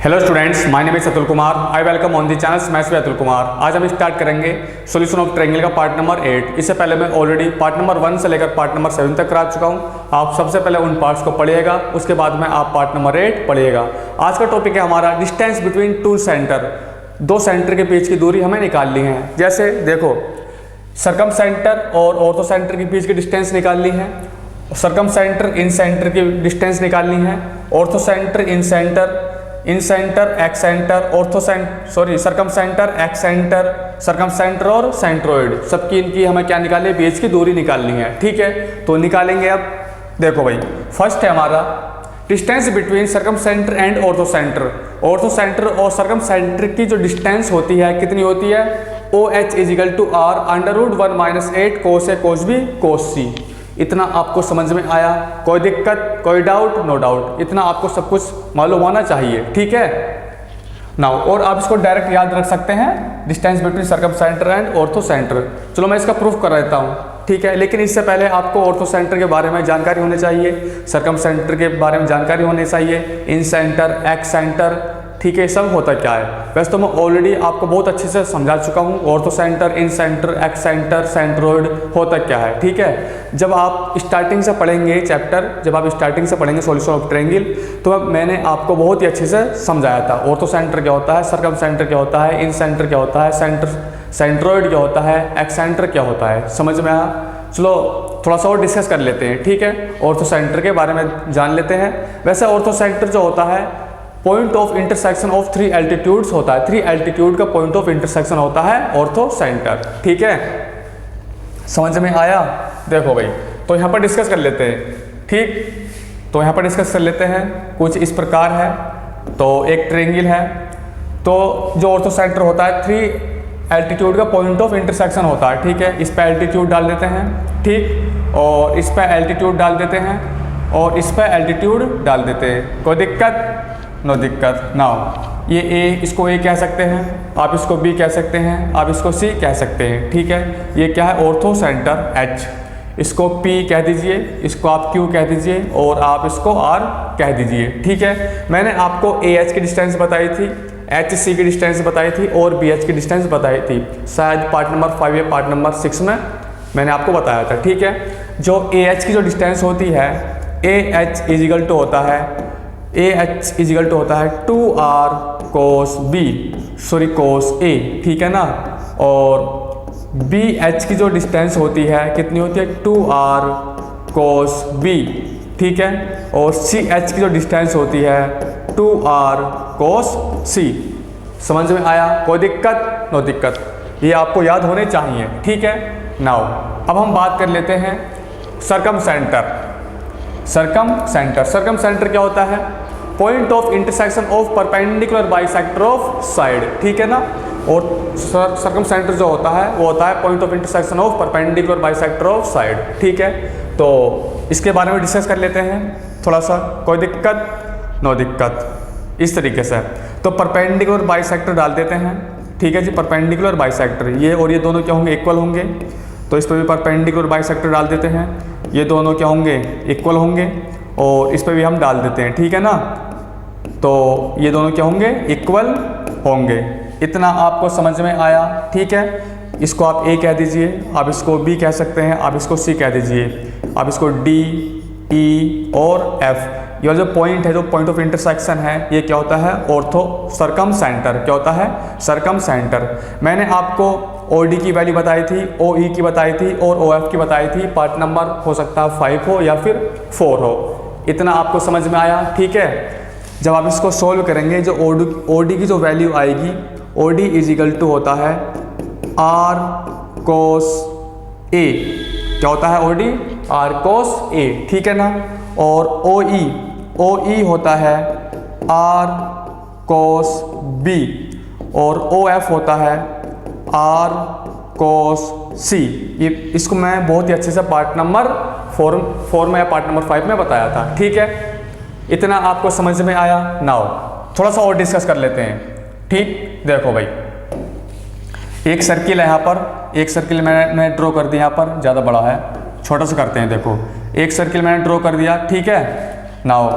Hello students, my name is Atul Kumar. I welcome on the channel maths with Atul Kumar. आज हम start करेंगे solution of triangle का part number 8। इससे पहले मैं ऑलरेडी पार्ट नंबर 1 से लेकर पार्ट नंबर 7 तक करा चुका हूँ। आप सबसे पहले उन पार्ट्स को पढ़िएगा, उसके बाद में आप पार्ट नंबर 8 पढ़िएगा। आज का टॉपिक है हमारा डिस्टेंस बिटवीन टू सेंटर। दो सेंटर के बीच की दूरी हमें निकालनी है। जैसे देखो, सर्कम सेंटर और ऑर्थो सेंटर के बीच की डिस्टेंस निकालनी है, सर्कम सेंटर इन सेंटर की डिस्टेंस निकालनी है, orthocentre incentre excentre, circumcentre excentre, circumcentre और सेंट्रोइड, सबकी इनकी हमें क्या निकालनी है, बीच की दूरी निकालनी है। ठीक है, तो निकालेंगे। अब देखो भाई, फर्स्ट है हमारा distance between circum centre and ortho centre. Ortho centre और सर्कम सेंटर की जो डिस्टेंस होती है कितनी होती है, OH = R√1 - 8 cos A cos B cos C। इतना आपको समझ में आया? कोई दिक्कत, कोई डाउट? नो डाउट, इतना आपको सब कुछ मालूम होना चाहिए। ठीक है नाउ, और आप इसको डायरेक्ट याद रख सकते हैं, distance between circum centre and ortho centre. चलो मैं इसका प्रूफ कर देता हूँ। ठीक है, लेकिन इससे पहले आपको ऑर्थो सेंटर के बारे में जानकारी होनी चाहिए, सर्कम सेंटर के बारे में जानकारी होनी चाहिए, इन सेंटर एक्स सेंटर। ठीक है, सब होता क्या है? वैसे तो मैं ऑलरेडी आपको बहुत अच्छे से समझा चुका हूँ, ortho centre, incentre, x centre, centroid होता क्या है। ठीक है, जब आप स्टार्टिंग से पढ़ेंगे चैप्टर, जब आप स्टार्टिंग से पढ़ेंगे सॉल्यूशन ऑफ ट्रायंगल, तो मैंने आपको बहुत ही अच्छे से समझाया था। ऑर्थो सेंटर क्या होता है, सर्कम सेंटर क्या होता है, इन सेंटर क्या होता है, सेंट्रोइड क्या होता है, एक्स सेंटर क्या होता है। समझ में आया? चलो थोड़ा सा और डिस्कस कर लेते हैं। ठीक है, ऑर्थो सेंटर के बारे में जान लेते हैं। वैसे ऑर्थो सेंटर जो होता है, point of intersection of 3 altitudes होता है। 3 एल्टीट्यूड का पॉइंट ऑफ इंटरसेक्शन होता है ऑर्थो सेंटर। ठीक है, समझ में आया? देखो भाई, तो यहाँ पर डिस्कस कर लेते हैं। ठीक, तो यहाँ पर डिस्कस कर लेते हैं। कुछ इस प्रकार है, तो एक ट्रायंगल है, तो जो ऑर्थो सेंटर होता है 3 एल्टीट्यूड का पॉइंट ऑफ इंटरसेक्शन होता है। ठीक है, इस पर एल्टीट्यूड डाल देते हैं, ठीक, और इस पर एल्टीट्यूड डाल देते हैं, और इस पर एल्टीट्यूड डाल देते हैं। कोई दिक्कत? नो दिक्कत। नाउ ये A, इसको A कह सकते हैं, आप इसको B कह सकते हैं, आप इसको C कह सकते हैं। ठीक है, ये क्या है, ऑर्थो सेंटर H, इसको P कह दीजिए, इसको आप Q कह दीजिए, और आप इसको R कह दीजिए। ठीक है, मैंने आपको AH की डिस्टेंस बताई थी, HC की डिस्टेंस बताई थी, और BH की डिस्टेंस बताई थी, शायद पार्ट नंबर 5 या पार्ट नंबर 6 में मैंने आपको बताया था। ठीक है, जो AH की जो डिस्टेंस होती है, AH = होता है, AH = होता है 2R cos B, cos A। ठीक है ना, और BH की जो डिस्टेंस होती है कितनी होती है, 2R cos B। ठीक है, और CH की जो डिस्टेंस होती है 2R cos C। समझ में आया? कोई दिक्कत? नो दिक्कत, ये आपको याद होने चाहिए। ठीक है नाउ, अब हम बात कर लेते हैं सर्कम सेंटर। सर्कम सेंटर क्या होता है, point of intersection of perpendicular bisector of side. ठीक है ना, और सर्कम सेंटर जो होता है वो होता है point of intersection of perpendicular bisector of side. ठीक है, तो इसके बारे में डिस्कस कर लेते हैं थोड़ा सा। कोई दिक्कत? नो दिक्कत। इस तरीके से तो परपेंडिकुलर बाइसेक्टर डाल देते हैं। ठीक है जी, परपेंडिकुलर बाइसेक्टर, ये और ये दोनों क्या होंगे, इक्वल होंगे, तो इस पर भी परपेंडिकुलर बाइसेक्टर डाल देते हैं। ये दोनों क्या होंगे, इक्वल होंगे, और इस पर भी हम डाल देते हैं। ठीक है ना, तो ये दोनों क्या होंगे, इक्वल होंगे। इतना आपको समझ में आया? ठीक है, इसको आप A कह दीजिए, आप इसको B कह सकते हैं, आप इसको C कह दीजिए, आप इसको D, E और F। ये जो पॉइंट है, जो पॉइंट ऑफ इंटरसेक्शन है, ये क्या होता है, ऑर्थो सर्कम सेंटर। क्या होता है, सर्कम सेंटर। मैंने आपको OD की वैल्यू बताई थी, OE की बताई थी, और OF की बताई थी। पार्ट नंबर हो सकता है 5 हो या फिर 4 हो। इतना आपको समझ में आया? ठीक है, जब आप इसको सोल्व करेंगे, जो OD की जो वैल्यू आएगी, OD = होता है R cos A। क्या होता है OD? R cos A। ठीक है ना, और OE होता है R cos B, और OF होता है R cos C। ये इसको मैं बहुत ही अच्छे से पार्ट नंबर 4 में या पार्ट नंबर 5 में बताया था। ठीक है, इतना आपको समझ में आया? नाउ थोड़ा सा और डिस्कस कर लेते हैं। ठीक, देखो भाई, एक सर्किल है यहाँ पर, एक सर्किल मैंने ड्रॉ कर दिया, यहाँ पर ज़्यादा बड़ा है, छोटा सा करते हैं। देखो, एक सर्किल मैंने ड्रॉ कर दिया। ठीक है नाउ,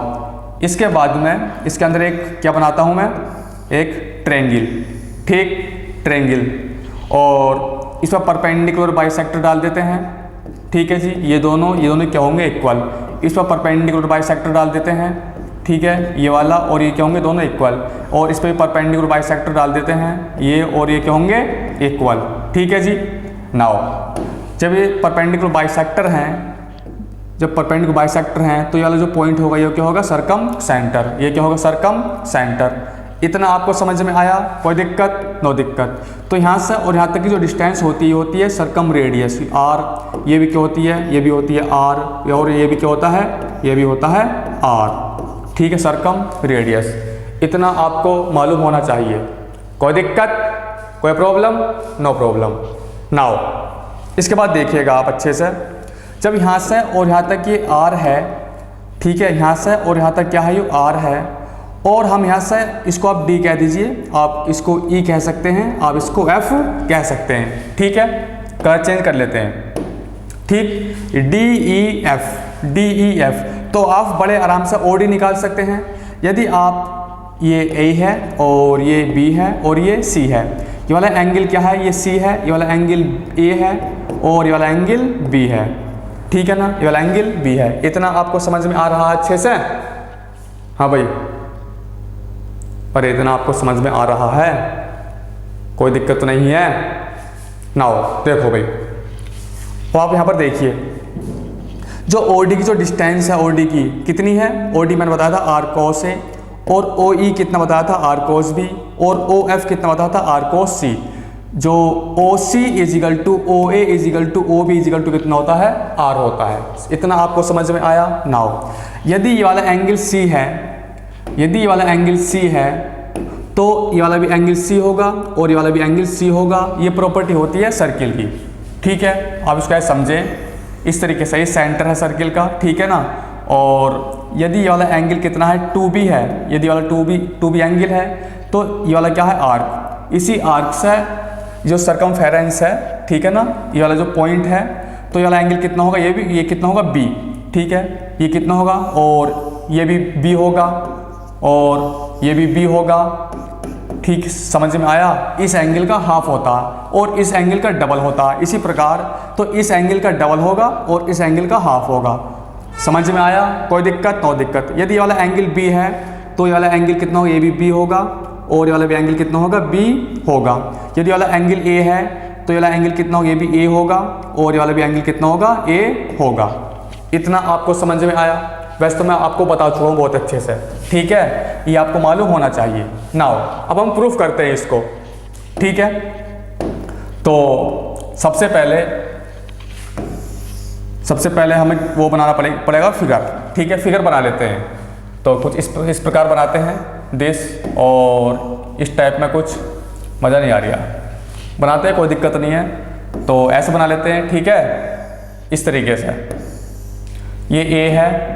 इसके बाद में इसके अंदर एक क्या बनाता हूँ मैं, एक ट्रेंगल, ठीक, ट्रेंगल, और इस पर परपेंडिकुलर बाइसेक्टर डाल देते हैं, ठीक है जी। ये दोनों क्या होंगे, इक्वल। इस पर परपेंडिकुलर बाइसेक्टर डाल देते हैं, ठीक है, ये वाला और ये क्या होंगे, दोनों इक्वल। और इस पर भी परपेंडिकुलर बाइसेक्टर डाल देते हैं, ये और ये क्या होंगे, इक्वल, ठीक है जी। नाउ जब ये परपेंडिकुलर बाइसेक्टर हैं, जब परपेंडिकुलर बाइसेक्टर हैं तो ये वाला जो पॉइंट होगा ये क्या होगा, सरकम सेंटर, ये क्या होगा, सरकम सेंटर। इतना आपको समझ में आया, कोई दिक्कत, नो दिक्कत। तो यहाँ से और यहाँ तक की जो डिस्टेंस होती है सरकम रेडियस, आर, ये भी क्या होती है, ये भी होती है आर, और ये भी क्या होता है, ये भी होता है आर, ठीक है, सरकम रेडियस। इतना आपको मालूम होना चाहिए, कोई दिक्कत, कोई प्रॉब्लम, नो प्रॉब्लम। नाउ इसके बाद देखिएगा आप अच्छे से, जब यहाँ से और यहाँ तक ये आर है, ठीक है, यहाँ से और यहाँ तक क्या है, ये आर है, और हम यहाँ से इसको आप डी कह दीजिए, आप इसको ई कह सकते हैं, आप इसको एफ कह सकते हैं, ठीक है, कलर चेंज कर लेते हैं, ठीक, D E F, D E F. तो आप बड़े आराम से ओ डी निकाल सकते हैं। यदि आप ये ए है और ये बी है और ये सी है, ये वाला एंगल क्या है, ये सी है, ये वाला एंगल ए है और ये वाला एंगल बी है, ठीक है ना, ये वाला एंगल बी है। इतना आपको समझ में आ रहा है अच्छे से, हाँ भाई, अरे इतना आपको समझ में आ रहा है, कोई दिक्कत तो नहीं है। नाउ देखो भाई, तो आप यहाँ पर देखिए, जो ओडी की जो डिस्टेंस है, ओडी की कितनी है, ओडी मैंने बताया था आर कोस ए, और ओ ई कितना बताया था, आर कोस बी, और ओ एफ कितना बताया था, आर कोस सी। जो O C is equal to O A is equal to O B is equal to कितना होता है, आर होता है। इतना आपको समझ में आया। नाउ यदि ये वाला एंगल सी है, यदि ये वाला एंगल सी है तो ये वाला भी एंगल सी होगा और ये वाला भी एंगल सी होगा। ये प्रॉपर्टी होती है सर्किल की, ठीक है, आप इसको ऐसे समझें इस तरीके से, ये सेंटर है सर्किल का, ठीक है ना। और यदि ये वाला एंगल कितना है, 2b है, यदि वाला 2b एंगल है तो ये वाला क्या है, आर्क। इसी आर्क से जो सरकमफेरेंस है, ठीक है ना, ये वाला जो पॉइंट है, तो ये वाला एंगल कितना होगा, ये कितना होगा, b, ठीक है, ये कितना होगा, और ये भी b होगा और ये भी b होगा, ठीक, समझ में आया। इस एंगल का हाफ होता और इस एंगल का डबल होता, इसी प्रकार तो इस एंगल का डबल होगा और इस एंगल का हाफ होगा। समझ में आया, कोई दिक्कत, नो दिक्कत। यदि ये वाला एंगल b है तो ये वाला एंगल कितना होगा, ये भी b होगा और ये वाला भी एंगल कितना होगा, b होगा। यदि वाला एंगल a है तो ये वाला एंगल कितना होगा, ये भी a होगा और ये वाला भी एंगल कितना होगा, a होगा। इतना आपको समझ में आया। वैसे तो मैं आपको बता चुका हूँ बहुत अच्छे से, ठीक है, ये आपको मालूम होना चाहिए। नाउ अब हम प्रूफ करते हैं इसको, ठीक है। तो सबसे पहले हमें वो बनाना पड़ेगा फिगर, ठीक है, फिगर बना लेते हैं। तो कुछ इस प्रकार बनाते हैं दिस, और इस टाइप में कुछ मज़ा नहीं आ रहा, बनाते हैं, कोई दिक्कत नहीं है। तो ऐसे बना लेते हैं, ठीक है, इस तरीके से। ये A है,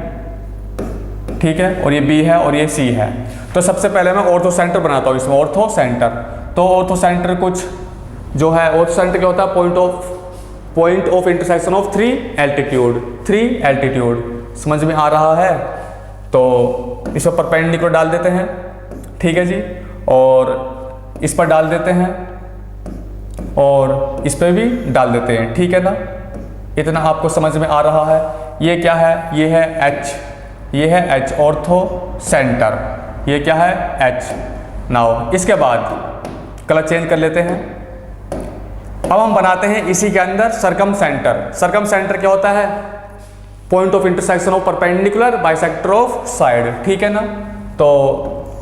ठीक है, और ये B है और ये C है। तो सबसे पहले मैं ऑर्थो सेंटर बनाता हूँ इसमें, ऑर्थो सेंटर। तो ऑर्थो सेंटर कुछ जो है, ऑर्थो सेंटर क्या होता है, point of intersection of three altitude. समझ में आ रहा है। तो इस पर परपेंडिकुलर डाल देते हैं, ठीक है जी, और इस पर डाल देते हैं और इस पर भी डाल देते हैं, ठीक है ना। इतना आपको समझ में आ रहा है। ये क्या है, ये है H, ये है H, ऑर्थो सेंटर, ये क्या है, H। नाउ इसके बाद कलर चेंज कर लेते हैं। अब हम बनाते हैं इसी के अंदर सरकम सेंटर। सरकम सेंटर क्या होता है, point of intersection of perpendicular bisector of side, ठीक है ना। तो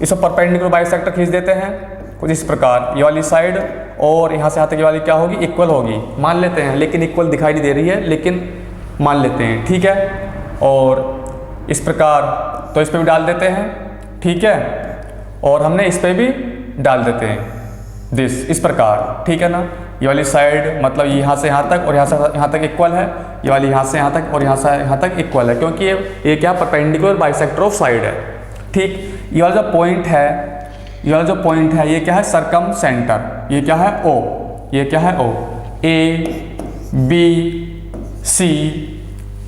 इस परपेंडिकुलर बाइसेक्टर खींच देते हैं कुछ इस प्रकार, ये वाली साइड और यहाँ से यहाँ तक ये वाली क्या होगी, इक्वल होगी, मान लेते हैं, लेकिन इक्वल दिखाई नहीं दे रही है, लेकिन मान लेते हैं, ठीक है। और इस प्रकार तो इस पर भी डाल देते हैं, ठीक है, और हमने इस पर भी डाल देते हैं दिस, इस प्रकार, ठीक है ना। ये वाली साइड मतलब यहाँ से यहाँ तक और यहाँ से यहाँ तक इक्वल है, ये वाली यहाँ से यहाँ तक और यहाँ से यहाँ तक इक्वल है, क्योंकि ये क्या परपेंडिकुलर बाइसेक्टर ऑफ साइड है, ठीक। ये वाला जो पॉइंट है, ये वाला जो पॉइंट है, ये क्या है, सरकम सेंटर, ये क्या है, O, ये क्या है, O, A B C,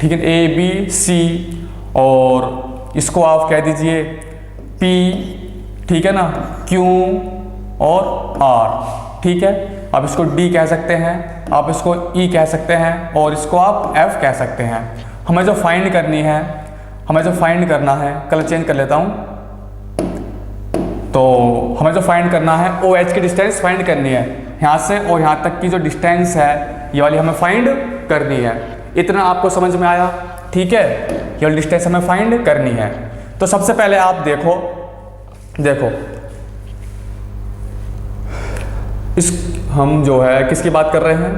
ठीक है, A B C, और इसको आप कह दीजिए P, ठीक है ना, Q और R, ठीक है। आप इसको D कह सकते हैं, आप इसको E कह सकते हैं और इसको आप F कह सकते हैं। हमें जो फाइंड करनी है, हमें जो फाइंड करना है, कलर चेंज कर लेता हूँ, तो हमें जो फाइंड करना है OH की डिस्टेंस फाइंड करनी है। यहाँ से और यहाँ तक की जो डिस्टेंस है ये वाली हमें फाइंड करनी है। इतना आपको समझ में आया, ठीक है। ये वाली डिस्टेंस हमें फाइंड करनी है। तो सबसे पहले आप देखो इस हम जो है किसकी बात कर रहे हैं,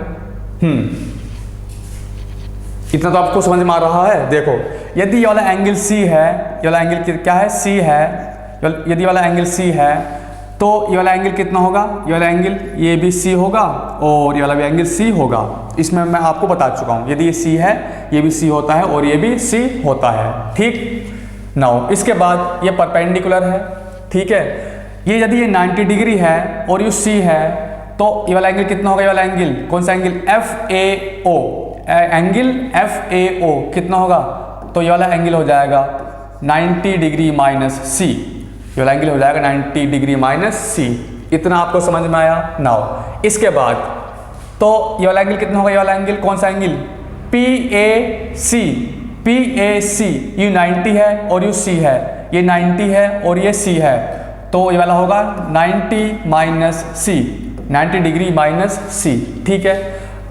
इतना तो आपको समझ में आ रहा है। देखो यदि ये वाला एंगल C है, ये वाला एंगल क्या है, C है, यदि ये वाला एंगल C है तो ये वाला एंगल कितना होगा, ये वाला एंगल ये भी C होगा और ये वाला भी एंगल C होगा। इसमें मैं आपको बता चुका हूँ, यदि ये C है ये भी C होता है और ये भी C होता है, ठीक। नाउ इसके बाद ये परपेंडिकुलर है, ठीक है। ये यदि ये 90 डिग्री है और ये C है तो ये वाला एंगल कितना होगा, ये वाला एंगल कौन सा एंगल, FAO, एंगल FAO कितना होगा, तो ये वाला एंगल हो जाएगा 90 डिग्री माइनस C, ये वाला एंगल हो जाएगा 90 डिग्री माइनस C। इतना आपको समझ में आया। नाउ इसके बाद तो ये वाला एंगल कितना होगा, ये वाला एंगल कौन सा एंगल, PAC, ये 90 है और ये C है, ये 90 है और ये C है, तो ये वाला होगा 90 minus C, 90 degree minus C, ठीक है।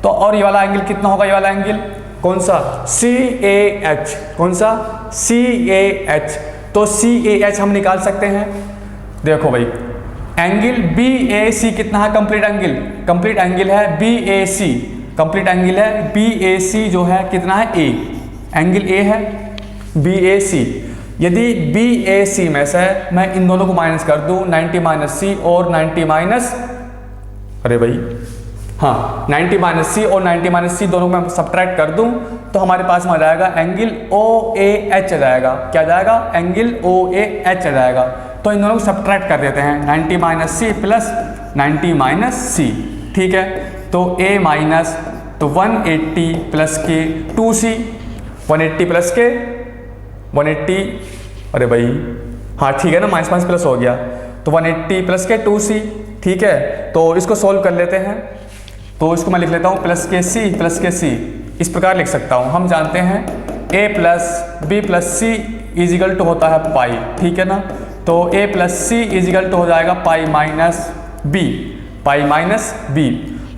तो और ये वाला एंगल कितना होगा, ये वाला एंगल कौन सा, CAH, कौन सा, CAH। तो CAH हम निकाल सकते हैं। देखो भाई एंगल BAC कितना है, कंप्लीट एंगल है BAC, कंप्लीट एंगल है BAC जो है कितना है A, एंगल A है BAC। यदि BAC में से मैं इन दोनों को माइनस कर दूं, 90 माइनस C और 90 माइनस, अरे भाई हाँ, 90 माइनस C और 90 माइनस C दोनों को मैं सब्ट्रैक्ट कर दूं तो हमारे पास में आ जाएगा एंगल OAH आ जाएगा। क्या आ जाएगा, एंगल OAH आ जाएगा। तो इन दोनों को सब्ट्रैक्ट कर देते हैं, 90 minus C plus 90 minus C, ठीक है। तो A माइनस, तो 180 प्लस के 2C, 180 प्लस के 180, अरे भाई हाँ ठीक है ना, माइनस माइनस प्लस हो गया, तो 180 प्लस के 2C, ठीक है। तो इसको सोल्व कर लेते हैं, तो इसको मैं लिख लेता हूँ प्लस के C, इस प्रकार लिख सकता हूँ। हम जानते हैं A plus B plus C is equal to होता है पाई, ठीक है ना। तो A plus C is equal to हो जाएगा पाई माइनस B।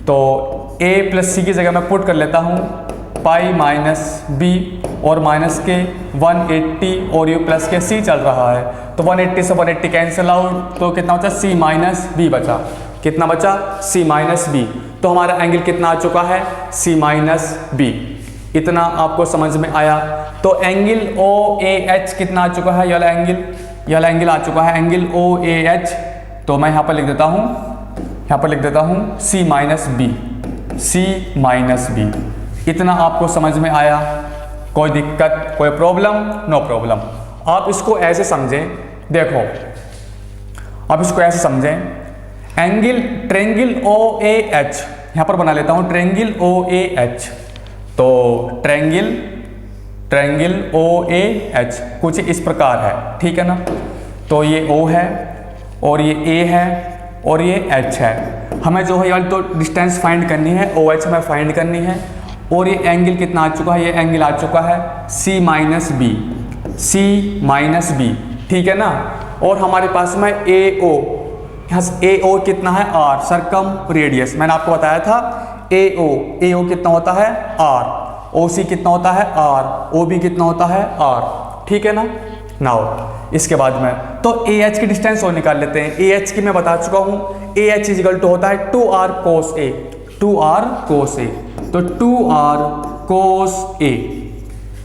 तो A प्लस C की जगह मैं पुट कर लेता हूँ पाई माइनस B और माइनस के 180 और ये प्लस के C चल रहा है, तो 180 से 180 कैंसिल आउट, तो कितना बचा, C माइनस B बचा। कितना बचा, C माइनस B। तो हमारा एंगल कितना आ चुका है, C माइनस B। इतना आपको समझ में आया। तो एंगल OAH कितना आ चुका है, ये वाला एंगल आ चुका है एंगल OAH। तो मैं यहाँ पर लिख देता हूँ C माइनस B। इतना आपको समझ में आया, कोई दिक्कत, कोई प्रॉब्लम, नो प्रॉब्लम। आप इसको ऐसे समझें, देखो आप इसको ऐसे समझें, एंगल ट्रेंगल OAH यहाँ पर बना लेता हूँ, ट्रेंगल OAH। तो ट्रेंगल OAH कुछ इस प्रकार है, ठीक है ना। तो ये O है और ये A है और ये H है। हमें जो है यार तो डिस्टेंस फाइंड करनी है, OH हमें फाइंड करनी है। और ये एंगल कितना आ चुका है, ये एंगल आ चुका है C माइनस B, ठीक है ना। और हमारे पास में AO, यहाँ से AO कितना है R, सरकम रेडियस। मैंने आपको बताया था AO कितना होता है R, OC कितना होता है R, OB कितना होता है R, ठीक है ना। नाउ इसके बाद में तो AH की डिस्टेंस और निकाल लेते हैं। AH की मैं बता चुका हूँ, AH इजिकल टू होता है 2R cos A, तो 2R cos A।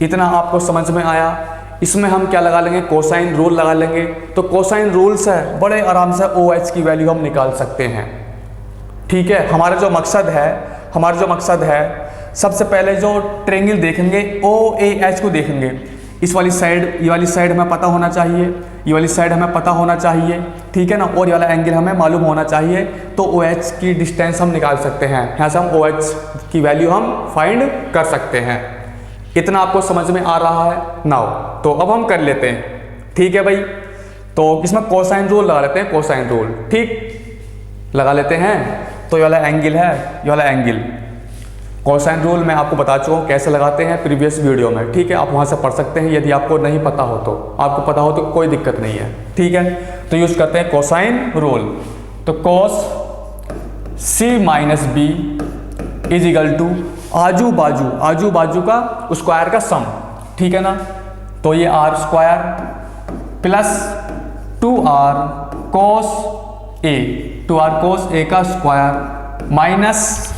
इतना आपको समझ में आया। इसमें हम क्या लगा लेंगे, कोसाइन रूल लगा लेंगे। तो कोसाइन रूल से बड़े आराम से OH की वैल्यू हम निकाल सकते हैं, ठीक है। हमारा जो मकसद है सबसे पहले जो ट्रेंगल देखेंगे OAH को देखेंगे। इस वाली साइड, ये वाली साइड हमें पता होना चाहिए, ये वाली साइड हमें पता होना चाहिए, ठीक है ना। और ये वाला एंगल हमें मालूम होना चाहिए। तो OH की डिस्टेंस हम निकाल सकते हैं, यहाँ से हम OH की वैल्यू हम फाइंड कर सकते हैं, इतना आपको समझ में आ रहा है? नाउ तो अब हम कर लेते हैं, ठीक है भाई। तो इसमें कोसाइन रूल लगा लेते हैं, कोसाइन रूल, ठीक लगा लेते हैं। तो ये वाला एंगल है, ये वाला एंगल, कोसाइन रूल मैं आपको बता चुका हूँ कैसे लगाते हैं प्रीवियस वीडियो में, ठीक है। आप वहाँ से पढ़ सकते हैं यदि आपको नहीं पता हो तो, आपको पता हो तो कोई दिक्कत नहीं है, ठीक है। तो यूज करते हैं कोसाइन रूल। तो cos C minus B is equal to आजू बाजू का स्क्वायर का सम, ठीक है ना। तो ये आर स्क्वायर प्लस 2r कोस ए का स्क्वायर माइनस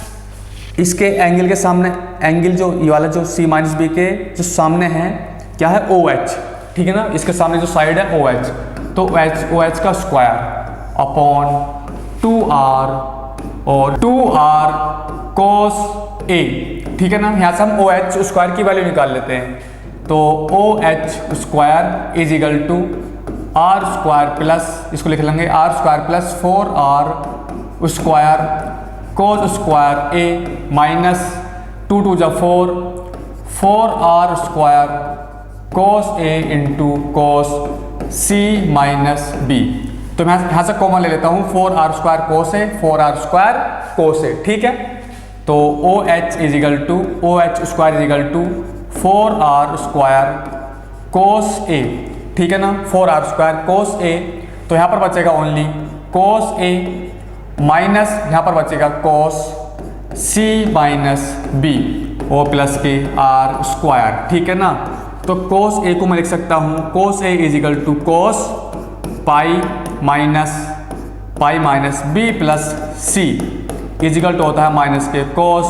इसके एंगल के सामने, एंगल जो ये वाला जो सी माइनस बी के जो सामने है क्या है, ओ एच, ठीक है ना। इसके सामने जो साइड है ओ एच, तो ओ एच का स्क्वायर अपॉन 2r और 2r कोस ए, ठीक है ना। यहाँ से हम ओ एच स्क्वायर की वैल्यू निकाल लेते हैं। तो O H square is equal to r square plus, इसको लिख लेंगे r square plus 4r square cos square A minus 2 2 जा 4r square cos A into cos C minus B. तो मैं यहाँ से कॉमन ले लेता हूँ 4r square cos A, 4r square cos A, ठीक है। तो O H is equal to O H square is equal to 4r square cos A, ठीक है ना, 4r स्क्वायर कोस ए। तो यहाँ पर बचेगा ओनली कोस ए माइनस यहाँ पर बचेगा cos C minus B O plus के आर स्क्वायर, ठीक है ना। तो कोस ए को मैं लिख सकता हूँ cos A is equal to cos pi minus B plus C is equal to होता है माइनस के कोस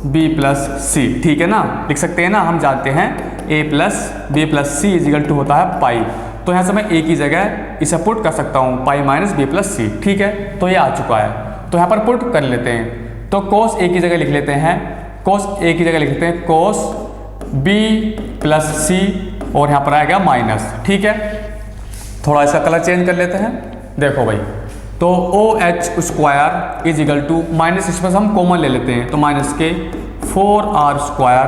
बी प्लस सी, ठीक है ना। लिख सकते हैं ना, हम जानते हैं A plus B plus C is equal to होता है पाई। तो यहाँ से मैं ए की जगह इसे पुट कर सकता हूँ पाई माइनस बी प्लस सी, ठीक है। तो ये आ चुका है, तो यहाँ पर पुट कर लेते हैं। तो कोस ए की जगह लिख लेते हैं, कोस ए की जगह लिख लेते हैं कोस बी प्लस सी और यहाँ पर आएगा माइनस, ठीक है। थोड़ा इसका कलर चेंज कर लेते हैं, देखो भाई। तो O H square is equal to minus, इसमें से हम कॉमन ले लेते हैं, तो माइनस के 4r स्क्वायर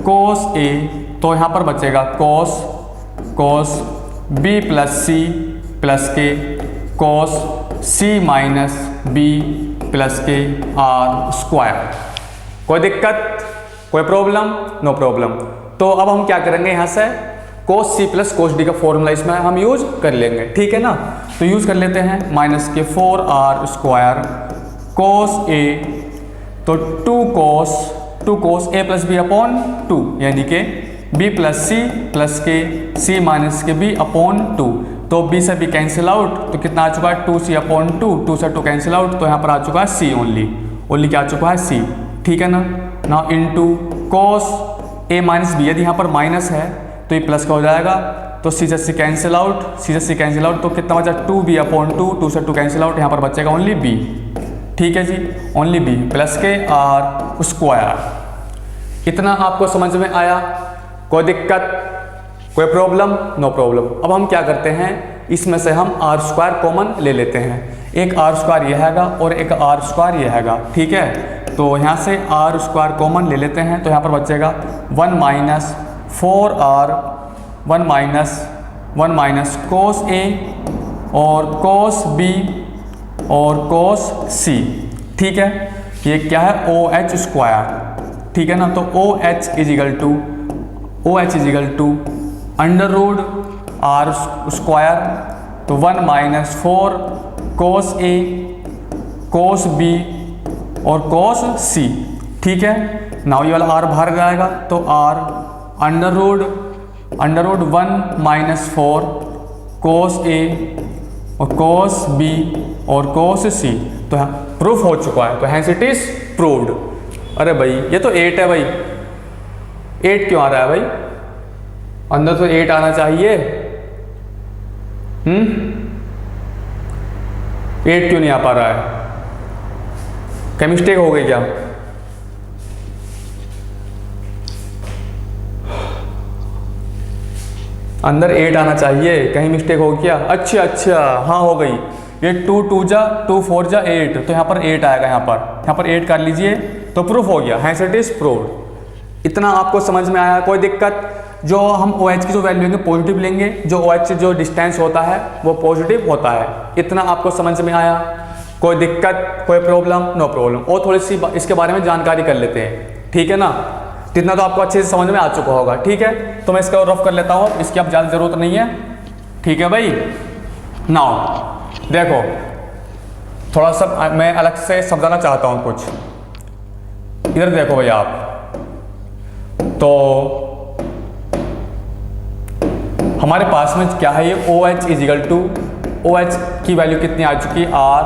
कोस ए, तो यहाँ पर बचेगा cos B plus C plus के cos C minus B plus के आर स्क्वायर। कोई दिक्कत, कोई प्रॉब्लम? No problem. तो अब हम क्या करेंगे, यहाँ से कोस सी प्लस कोस डी का फॉर्मूला इसमें हम यूज कर लेंगे, ठीक है ना। तो यूज कर लेते हैं माइनस के 4r स्क्वायर कोस ए, तो 2 कोस ए प्लस बी अपॉन 2, यानी कि बी प्लस के सी माइनस के बी अपॉन 2। तो बी से बी कैंसिल आउट, तो कितना आ चुका है 2c अपॉन 2 से 2 कैंसिल आउट, तो यहाँ पर आ चुका है c ओनली क्या आ चुका है c, ठीक है ना। नाउ इनटू कोस ए माइनस बी, यदि यहाँ पर माइनस है तो ये प्लस का हो जाएगा, तो सी से सी कैंसिल आउट, तो कितना बचा 2b अपॉन 2 से 2 कैंसिल आउट, यहाँ पर बचेगा ओनली b, ठीक है जी, ओनली b प्लस के आर स्क्वायर। इतना आपको समझ में आया? कोई दिक्कत, कोई प्रॉब्लम? No problem. अब हम क्या करते हैं, इसमें से हम आर स्क्वायर कॉमन ले लेते हैं। एक आर स्क्वायर यह हैगा और एक आर स्क्वायर यह हैगा, ठीक है। तो यहाँ से आर स्क्वायर कॉमन ले लेते हैं, तो यहाँ पर बचेगा 1 माइनस 4r 1 माइनस कोस ए और कोस बी और कोस सी, ठीक है। ये क्या है ओ एच स्क्वायर, ठीक है ना। तो O H is equal to under root R square, तो 1 माइनस 4 कोस ए कोस बी और कोस सी, ठीक है। नाउ ये वाला आर बाहर जाएगा, तो आर अंडर रूट 1 माइनस 4 कोस ए और कोस बी और कोस सी। तो प्रूफ हो चुका है, तो हैंस इट इज प्रूव्ड। अरे भाई ये तो 8 है भाई, 8 क्यों आ रहा है भाई? अंदर तो 8 आना चाहिए, 8 क्यों नहीं आ पा रहा है? क्या मिस्टेक हो गई क्या? अंदर 8 आना चाहिए, कहीं मिस्टेक हो गया? अच्छा हाँ हो गई। ये 2 2 जा 2 4 जा 8, तो यहाँ पर 8 आएगा, यहाँ पर 8 कर लीजिए, तो प्रूफ हो गया, हैंस इट इज प्रूव्ड। इतना आपको समझ में आया? कोई दिक्कत? जो हम OH की जो वैल्यू लेंगे पॉजिटिव लेंगे, जो OH से जो डिस्टेंस होता है वो पॉजिटिव होता है। इतना आपको समझ में आया? कोई दिक्कत, कोई प्रॉब्लम? No problem. और थोड़ी सी इसके बारे में जानकारी कर लेते हैं, ठीक है ना? इतना तो आपको अच्छे से समझ में आ चुका होगा, ठीक है? तो मैं इसका रफ कर लेता हूँ, इसकी अब ज़्यादा ज़रूरत नहीं है, ठीक है भाई? नाउ देखो, थोड़ा सा मैं अलग से समझाना चाहता हूँ कुछ। इधर देखो भाई आप, तो हमारे पास में क्या है, ये OH इजिकल टू, OH की वैल्यू कितनी आ चुकी है, R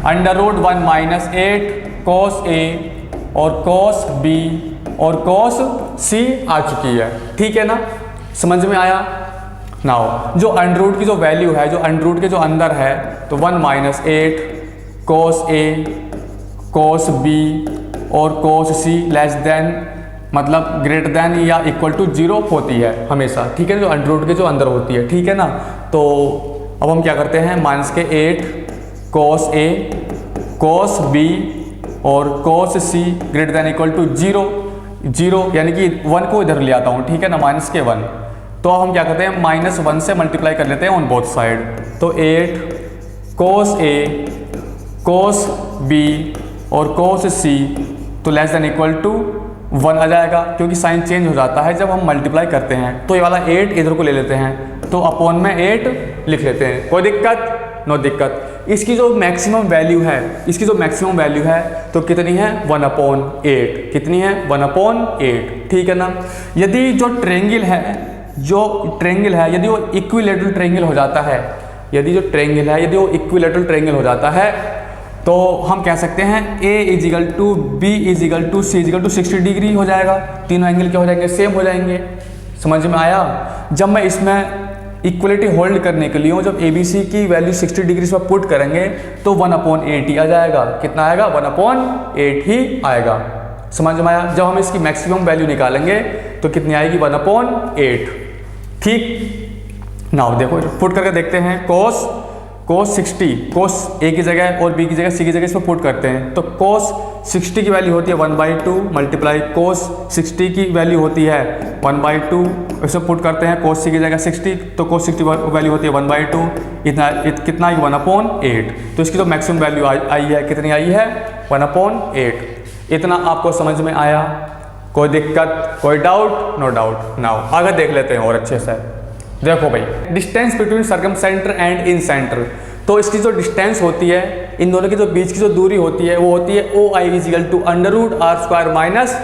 under root 1 minus 8 cos A और cos B और cos C आ चुकी है, ठीक है ना? समझ में आया? नाउ जो अंडर रूट की जो वैल्यू है, जो अंडर रूट के जो अंदर है, तो 1 minus 8 cos A cos B और cos C लेस देन, मतलब ग्रेटर देन या इक्वल टू 0 होती है हमेशा, ठीक है? जो अंडर रूट के जो अंदर होती है, ठीक है ना? तो अब हम क्या करते हैं, माइनस के 8 cos A cos B और cos C greater than equal to 0 यानी कि 1 को इधर ले आता हूँ, ठीक है ना? माइनस के 1। तो हम क्या करते हैं, -1 से मल्टीप्लाई कर लेते हैं ऑन बोथ साइड। तो 8 cos A cos B और cos C तो लेस देन इक्वल टू 1 आ जाएगा, क्योंकि साइन चेंज हो जाता है जब हम मल्टीप्लाई करते हैं। तो ये वाला 8 इधर को ले लेते हैं, तो अपॉन में 8 लिख लेते हैं। कोई दिक्कत? नो दिक्कत। इसकी जो मैक्सिमम वैल्यू है, इसकी जो मैक्सिमम वैल्यू है तो कितनी है, 1/8। कितनी है, 1/8, ठीक है ना? यदि जो ट्रेंगल है, यदि वो इक्विलेटरल ट्रेंगल हो जाता है, यदि वो इक्विलेटरल ट्रेंगल हो जाता है, तो हम कह सकते हैं A is equal to B is equal to C is equal to 60 degree हो जाएगा। तीनों एंगल क्या हो जाएंगे, सेम हो जाएंगे। समझ में आया? जब मैं इसमें इक्वलिटी होल्ड करने के लिए जब ABC की वैल्यू 60 डिग्री पर पुट करेंगे तो 1/8 ही आ जाएगा। कितना आएगा, 1/8 ही आएगा। समझ में आया? जब हम इसकी मैक्सिमम वैल्यू निकालेंगे तो कितनी आएगी, 1/8, ठीक? नाउ देखो पुट करके देखते हैं, cos 60, cos A की जगह और B की जगह C की जगह इसमें पुट करते हैं, तो cos 60 की वैल्यू होती है 1/2 मल्टीप्लाई cos 60 की वैल्यू होती है 1/2, इसमें पुट करते हैं cos C की जगह 60, तो cos 60 वैल्यू होती है 1/2, कितना है, 1/8। तो इसकी जो मैक्सिमम वैल्यू आई है, कितनी आई है, 1/8। इतना आपको समझ में आया? कोई दिक्कत, कोई डाउट? No doubt. नाउ आगे देख लेते हैं और अच्छे से। देखो भाई, distance between circum centre and in centre, तो इसकी जो डिस्टेंस होती है, इन दोनों के जो बीच की जो दूरी होती है वो होती है OI is equal to √R² minus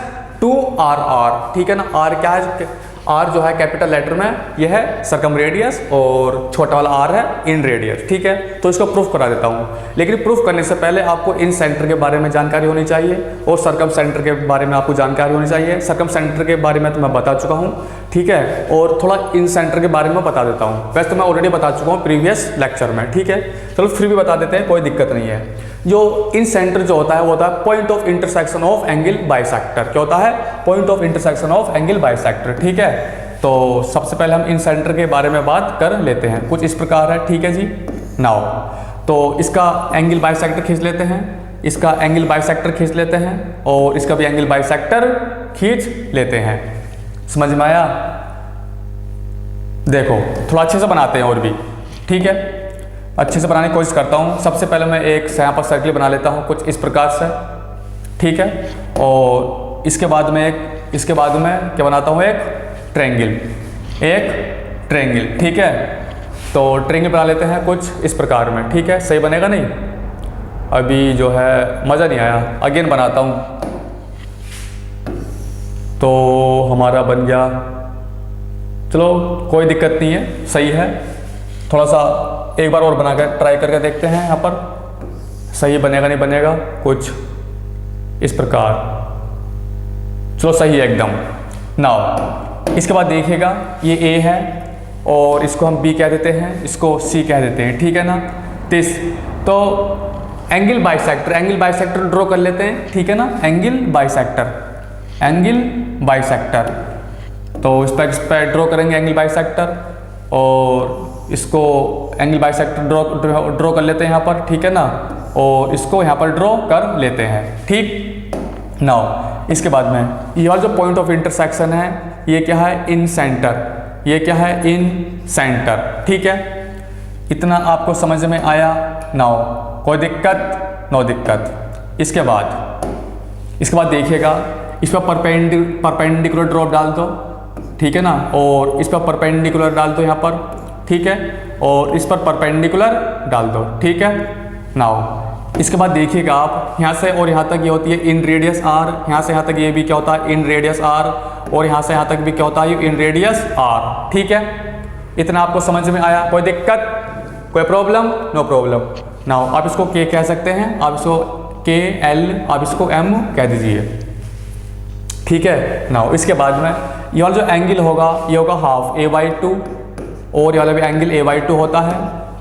2RR, ठीक है ना? R क्या है, R जो है कैपिटल लेटर में यह है सर्कम रेडियस और छोटा वाला R है इन रेडियस, ठीक है? तो इसको प्रूफ करा देता हूँ, लेकिन प्रूफ करने से पहले आपको इन सेंटर के बारे में जानकारी होनी चाहिए और सर्कम सेंटर के बारे में आपको जानकारी होनी चाहिए। सर्कम सेंटर के बारे में तो मैं बता चुका हूँ, ठीक है? और थोड़ा इन सेंटर के बारे में बता देता हूँ। वैसे तो मैं ऑलरेडी बता चुका हूँ प्रीवियस लेक्चर में, ठीक है? चलो फिर भी बता देते हैं, कोई दिक्कत नहीं है। जो इन सेंटर जो होता है वो होता है point of intersection of angle bisector. क्या होता है, point of intersection of angle bisector, ठीक है? तो सबसे पहले हम इन सेंटर के बारे में बात कर लेते हैं। कुछ इस प्रकार है, ठीक है जी? नाउ तो इसका एंगल बाइसेक्टर खींच लेते हैं, इसका एंगल बाइसेक्टर खींच लेते हैं और इसका भी एंगल बाइसेक्टर खींच लेते हैं। समझ में आया? देखो थोड़ा अच्छे से बनाते हैं और भी, ठीक है? अच्छे से बनाने की कोशिश करता हूँ। सबसे पहले मैं एक यहाँ पर सर्किल बना लेता हूँ कुछ इस प्रकार से, ठीक है? और इसके बाद में क्या बनाता हूँ, एक ट्रायंगल, ठीक है? तो ट्रायंगल बना लेते हैं कुछ इस प्रकार में, ठीक है? सही बनेगा नहीं? अभी जो है मज़ा नहीं आया, अगेन बनाता हूँ। तो हमारा बन गया, चलो कोई दिक्कत नहीं है, सही है। थोड़ा सा एक बार और बनाकर ट्राई करके देखते हैं, यहाँ पर सही बनेगा नहीं बनेगा, कुछ इस प्रकार। चलो सही है एकदम। नाउ इसके बाद देखिएगा, ये A है और इसको हम B कह देते हैं, इसको C कह देते हैं, ठीक है ना? तो एंगल बाइसेक्टर ड्रॉ कर लेते हैं, ठीक है ना? एंगल बाइसेक्टर, तो इस पर ड्रॉ करेंगे एंगल बाइसेक्टर और इसको एंगल बाइसेक्टर ड्रॉ कर लेते हैं यहाँ पर, ठीक है ना? और इसको यहाँ पर ड्रॉ कर लेते हैं, ठीक? नाउ इसके बाद में ये वाला जो पॉइंट ऑफ इंटरसेक्शन है ये क्या है, इन सेंटर, ये क्या है, इन सेंटर। ठीक है, इतना आपको समझ में आया? नाउ कोई दिक्कत? नो दिक्कत। इसके बाद देखिएगा, इस पर परपेंडिकुलर ड्रॉप डाल दो, ठीक है ना, और इस पर परपेंडिकुलर डाल दो यहाँ पर, ठीक है, और इस पर परपेंडिकुलर डाल दो, ठीक है। नाउ इसके बाद देखिएगा आप यहाँ से और यहाँ तक ये होती है इन रेडियस आर, यहाँ से यहाँ तक ये भी क्या होता है, इन रेडियस आर, और यहाँ से यहाँ तक भी क्या होता है, इन रेडियस आर। ठीक है, इतना आपको समझ में आया? कोई दिक्कत, कोई प्रॉब्लम? No problem. नाउ आप इसको के कह सकते हैं, आप इसको के एल, आप इसको एम कह दीजिए, ठीक है। नाउ इसके बाद में ये वाला जो एंगल होगा ये होगा हाफ a/2, और ये वाला भी एंगल a/2 होता है,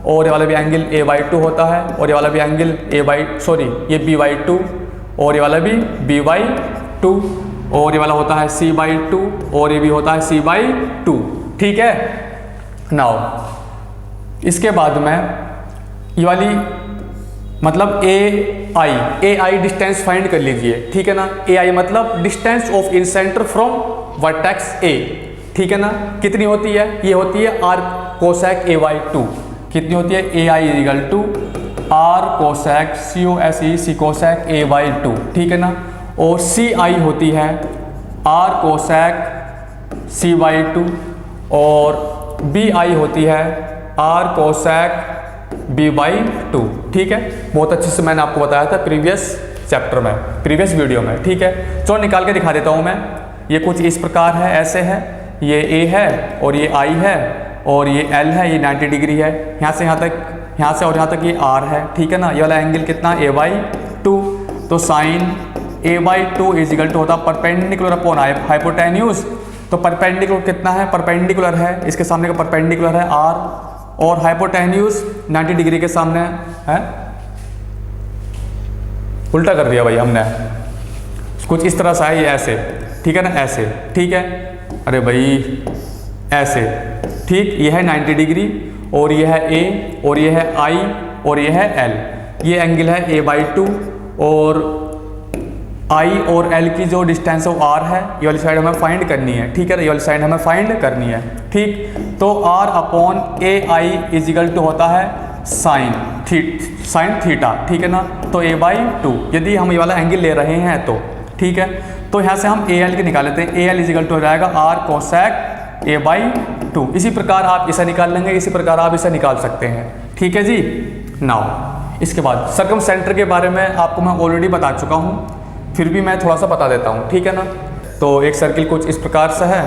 और ये वाला भी एंगल a/2 होता है, और ये वाला भी एंगल ये b/2, और ये वाला भी b/2, और ये वाला होता है c/2, और ये भी होता है c/2। ठीक है। नाउ इसके बाद में ये वाली मतलब ए आई डिस्टेंस फाइंड कर लीजिए, ठीक है ना। ए आई मतलब distance of in centre from vertex ए, ठीक है ना। कितनी होती है? ये होती है आर कोसेक a/2। कितनी होती है? A I equal to R cosec C cosec a/2, ठीक है ना। और सी आई होती है आर कोसेक c/2, और बी आई होती है आर कोसेक b/2, ठीक है। बहुत अच्छे से मैंने आपको बताया था प्रीवियस चैप्टर में, प्रीवियस वीडियो में, ठीक है। चलो निकाल के दिखा देता हूँ मैं। ये कुछ इस प्रकार है, ऐसे है, ये a है, और ये I है, और ये L है, ये 90 डिग्री है। यहाँ से यहाँ तक, यहाँ से और यहाँ तक ये R है, ठीक है ना। ये वाला एंगल कितना? a/2। तो sine a/2 is equal to होता परपेंडिकुलर अपॉन हाइपोटेन्यूज। तो परपेंडिकुलर कितना है? परपेंडिकुलर है, इसके सामने का परपेंडिकुलर है R, और हाइपोटेन्यूज 90 डिग्री के सामने है। उल्टा कर दिया भाई हमने, कुछ इस तरह से है, ये ऐसे, ठीक है ना, ऐसे, ठीक है। अरे भाई ऐसे, ठीक। ये है 90 डिग्री, और ये है A, और ये है I, और ये है L। ये एंगल है a/2, और I और L की जो डिस्टेंस ऑफ R है, ये वाली साइड हमें फाइंड करनी है, ठीक है। ये वाली साइड हमें फाइंड करनी है, ठीक। तो R upon AI is equal to होता है साइन थीटा, ठीक है ना। तो a/2 यदि हम ये वाला एंगल ले रहे हैं तो, ठीक है। तो यहाँ से हम AL के निकाल लेते हैं। AL इज इक्वल टू हो जाएगा R कोसेक a/2। इसी प्रकार आप इसे निकाल लेंगे, इसी प्रकार आप इसे निकाल सकते हैं, ठीक है जी। नाउ इसके बाद सर्कम सेंटर के बारे में आपको मैं ऑलरेडी बता चुका हूँ, फिर भी मैं थोड़ा सा बता देता हूँ, ठीक है ना। तो एक सर्किल कुछ इस प्रकार से है,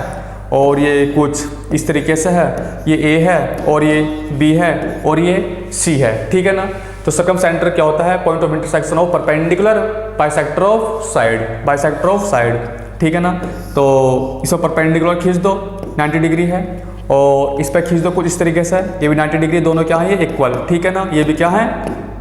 और ये कुछ इस तरीके से है, ये A है, और ये B है, और ये C है, ठीक है ना। तो सर्कम सेंटर क्या होता है? Point of intersection of perpendicular bisector of side, ठीक है ना। तो इस पर परपेंडिकुलर खींच दो, 90 डिग्री है, और इस पर खींच दो कुछ इस तरीके से, ये भी 90 डिग्री, दोनों क्या है? ये इक्वल, ठीक है ना। ये भी क्या है?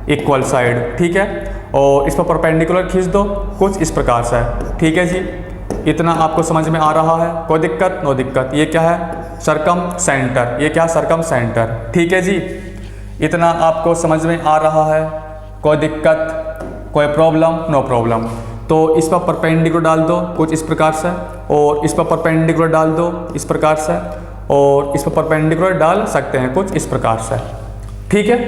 इक्वल साइड, ठीक है। और इस पर परपेंडिकुलर खींच दो कुछ इस प्रकार से, ठीक है जी। इतना आपको समझ में आ रहा है? कोई दिक्कत? नो दिक्कत। ये क्या है? Circum centre. ये क्या? सर्कम सेंटर, ठीक है जी। इतना आपको समझ में आ रहा है? कोई दिक्कत, कोई प्रॉब्लम? No problem. तो इस पर परपेंडिकुलर डाल दो कुछ इस प्रकार से, और इस पर परपेंडिकुलर डाल दो इस प्रकार से, और इस पर परपेंडिकुलर डाल सकते हैं कुछ इस प्रकार से, ठीक है।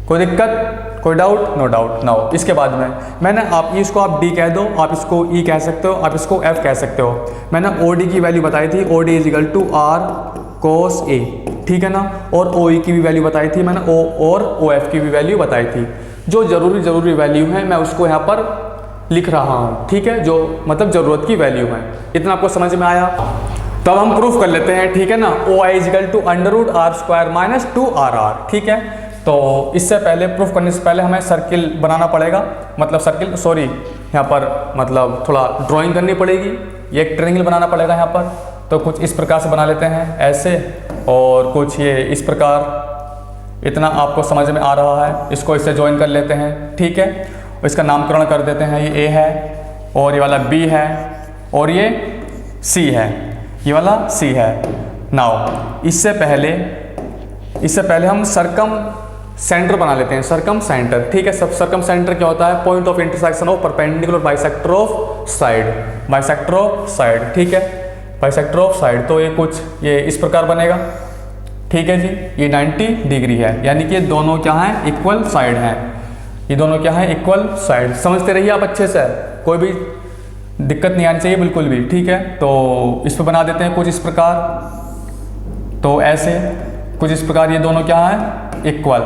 कोई दिक्कत, कोई डाउट? No doubt. नाउ इसके बाद में मैंने इसको आप D कह दो, आप इसको E कह सकते हो, आप इसको F कह सकते हो। मैंने OD की वैल्यू बताई थी, OD is equal to R cos A, ठीक है ना। और OE की भी वैल्यू बताई थी मैंने, O और OF की भी वैल्यू बताई थी। जो जरूरी वैल्यू है मैं उसको यहाँ पर लिख रहा हूँ, ठीक है, जो मतलब ज़रूरत की वैल्यू है। इतना आपको समझ में आया? तो अब हम प्रूफ कर लेते हैं, ठीक है ना। OI is equal to √R² - 2RR, ठीक है। तो इससे पहले प्रूफ करने से पहले हमें सर्किल बनाना पड़ेगा, मतलब यहाँ पर मतलब थोड़ा ड्राइंग करनी पड़ेगी। ये एक ट्रायंगल बनाना पड़ेगा यहाँ पर। तो कुछ इस प्रकार से बना लेते हैं ऐसे, और कुछ ये इस प्रकार। इतना आपको समझ में आ रहा है? इसको इससे ज्वाइन कर लेते हैं, ठीक है। और इसका नामकरण कर देते हैं। ये A है, और ये वाला B है, और ये C है, ये वाला C है। नाउ इससे पहले हम सर्कम सेंटर बना लेते हैं, सरकम सेंटर। ठीक है, सब सरकम सेंटर क्या होता है? Point of intersection of perpendicular bisector of side, bisector of side. ठीक है, बाइसेक्टर ऑफ साइड। तो ये कुछ ये इस प्रकार बनेगा। ठीक है जी, ये 90 डिग्री है, यानी कि दोनों क्या हैं? इक्वल साइड हैं। ये दोनों क्या है? Equal side. समझते रहिए आप अच्छे से, कोई भी दिक्कत नहीं आनी चाहिए बिल्कुल भी। ठीक है, तो इस पर बना देते हैं कुछ इस प्रकार। तो ऐसे कुछ इस प्रकार ये दोनों क्या है? इक्वल।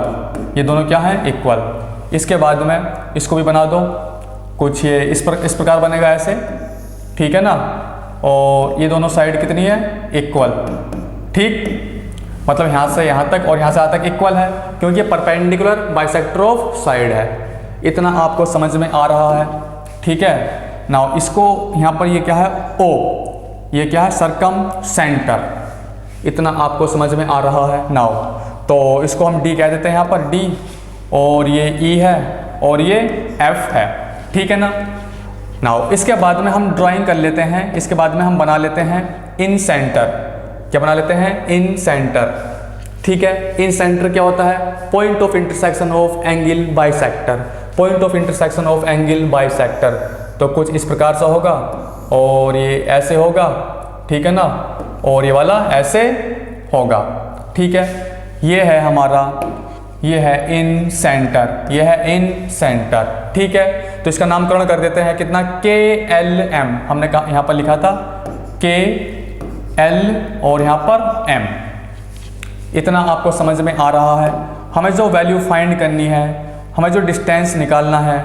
ये दोनों क्या है? इक्वल। इसके बाद में इसको भी बना दो कुछ ये इस प्रकार बनेगा ऐसे। ठीक है ना, और ये दोनों साइड कितनी है? इक्वल। ठीक, मतलब यहाँ से यहाँ तक और यहाँ से यहाँ तक इक्वल है, क्योंकि ये परपेंडिकुलर बाइसेक्टर ऑफ साइड है। इतना आपको समझ में आ रहा है? ठीक है, नाउ इसको यहाँ पर ये क्या है? ओ, ये क्या है? सरकम सेंटर। इतना आपको समझ में आ रहा है? नाउ तो इसको हम डी कह देते हैं यहाँ पर, डी, और ये ई है और ये एफ है। ठीक है ना। नाउ इसके बाद में हम ड्राइंग कर लेते हैं, इसके बाद में हम बना लेते हैं इन सेंटर। क्या बना लेते हैं? इन सेंटर। ठीक है, इन सेंटर क्या होता है? Point of intersection of angle bisector, point of intersection of angle bisector. तो कुछ इस प्रकार से होगा और ये ऐसे होगा। ठीक है ना, और ये वाला ऐसे होगा। ठीक है, ये है हमारा, ये है इन सेंटर, ये है इन सेंटर। ठीक है, तो इसका नामकरण कर देते हैं कितना? KLM। हमने कहा यहाँ पर लिखा था KL और यहाँ पर M। इतना आपको समझ में आ रहा है? हमें जो वैल्यू फाइंड करनी है, हमें जो डिस्टेंस निकालना है,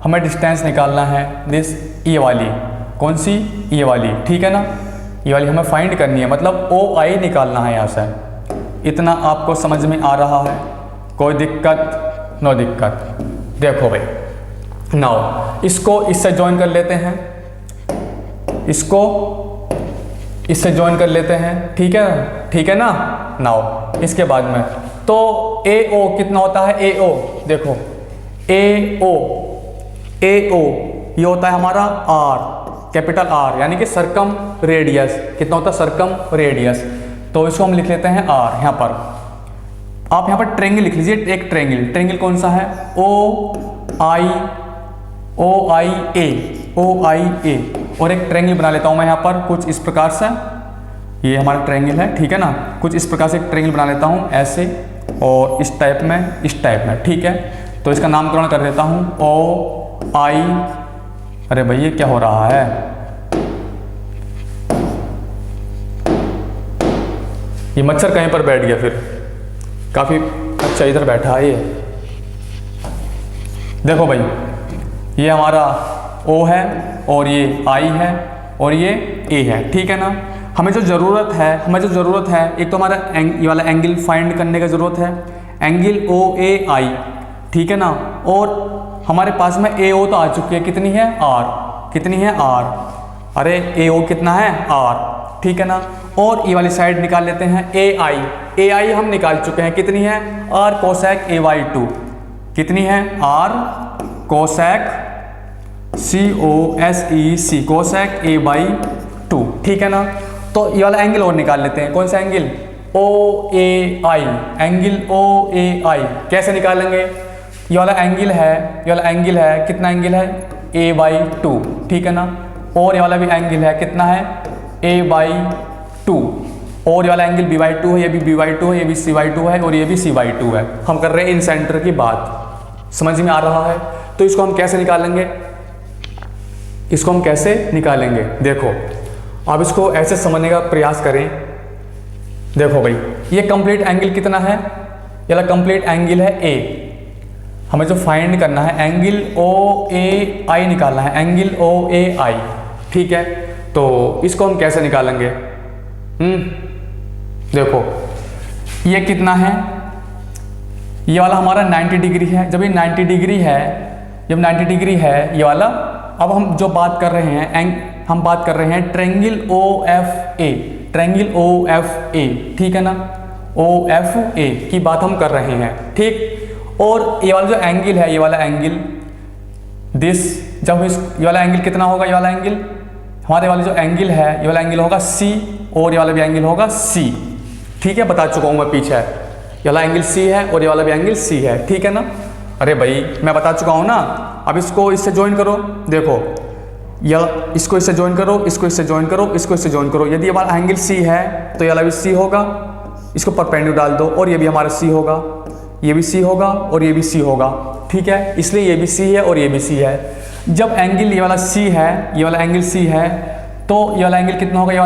हमें डिस्टेंस निकालना है दिस, ये वाली। कौन सी? ये वाली। ठीक है ना, ये वाली हमें फाइंड करनी है, मतलब OI निकालना है यहाँ से। इतना आपको समझ में आ रहा है? कोई दिक्कत? नो दिक्कत। देखो भाई, नाउ इसको इससे ज्वाइन कर लेते हैं, इसको इससे ज्वाइन कर लेते हैं। ठीक है, ठीक है ना। नाउ इसके बाद में तो AO कितना होता है? AO देखो, AO ये होता है हमारा R, कैपिटल R, यानी कि सरकम रेडियस। कितना होता है? सरकम रेडियस। तो इसको हम लिख लेते हैं R। यहाँ पर आप यहाँ पर ट्रेंगल लिख लीजिए, एक ट्रेंगल। ट्रेंगल कौन सा है? OIA। और एक ट्रेंगल बना लेता हूँ मैं यहाँ पर कुछ इस प्रकार से। ये हमारा ट्रेंगल है। ठीक है ना, कुछ इस प्रकार से एक ट्रेंगल बना लेता हूँ ऐसे, और इस टाइप में, इस टाइप में। ठीक है, तो इसका नामकरण कर देता हूँ OI। अरे भैया क्या हो रहा है? ये मच्छर कहीं पर बैठ गया फिर, काफी अच्छा इधर बैठा है ये। देखो भाई, ये हमारा O है और ये I है और ये A है। ठीक है ना, हमें जो ज़रूरत है, एक तो हमारा ये वाला एंगल फाइंड करने का ज़रूरत है, एंगल OAI। ठीक है ना, और हमारे पास में AO तो आ चुकी है, कितनी है? R। कितनी है? R। अरे AO कितना है? R। ठीक है ना, और ये वाली साइड निकाल लेते हैं AI हम निकाल चुके हैं, कितनी है? R cosec AY2। कितनी है? R cosec COSEC cosec A/2। ठीक है ना, तो ये वाला एंगल और निकाल लेते हैं। कौन सा एंगल? OAI, angle OAI। कैसे निकालेंगे? ये वाला एंगल है, कितना एंगल है? A/2। ठीक है ना, और ये वाला भी एंगल है, कितना है? A/2। और ये वाला एंगल B/2 है, ये भी B/2 है, ये भी C/2 है और ये भी C/2 है। हम कर रहे हैं इन सेंटर की बात। समझ में आ रहा है? तो इसको हम कैसे निकालेंगे? देखो, आप इसको ऐसे समझने का प्रयास करें। देखो भाई, ये कंप्लीट एंगल कितना है? ये वाला कंप्लीट एंगल है A। हमें जो फाइंड करना है एंगल OAI निकालना है, एंगल OAI। ठीक है, तो इसको हम कैसे निकालेंगे? देखो, ये कितना है? ये वाला हमारा 90 डिग्री है। जब ये 90 डिग्री है, ये वाला, अब हम जो बात कर रहे हैं, हम बात कर रहे हैं ट्रेंगल OFA, ट्रेंगल OFA। ठीक है ना, OFA की बात हम कर रहे हैं। ठीक, और ये वाला जो एंगल है, ये वाला एंगल दिस, जब ये वाला एंगल कितना होगा? ये वाला एंगल, हमारे वाला जो एंगल है, ये वाला एंगल होगा C, और ये वाला भी एंगल होगा C। ठीक है, बता चुका हूँ मैं पीछे। ये वाला एंगल सी है और ये वाला भी एंगल सी है, ठीक है ना। अरे भाई मैं बता चुका हूँ ना। अब इसको इससे ज्वाइन करो, देखो या इसको इससे ज्वाइन करो, इसको इससे ज्वाइन करो, इसको इससे ज्वाइन करो। यदि ये वाला एंगल सी है तो ये वाला भी सी होगा, इसको परपेंडिकुलर डाल दो और ये भी हमारा सी होगा, ये भी सी होगा और ये भी सी होगा, ठीक है। इसलिए ये भी सी है और ये भी सी है। जब एंगल ये वाला सी है, ये वाला एंगल सी है, तो ये वाला एंगल कितना होगा, ये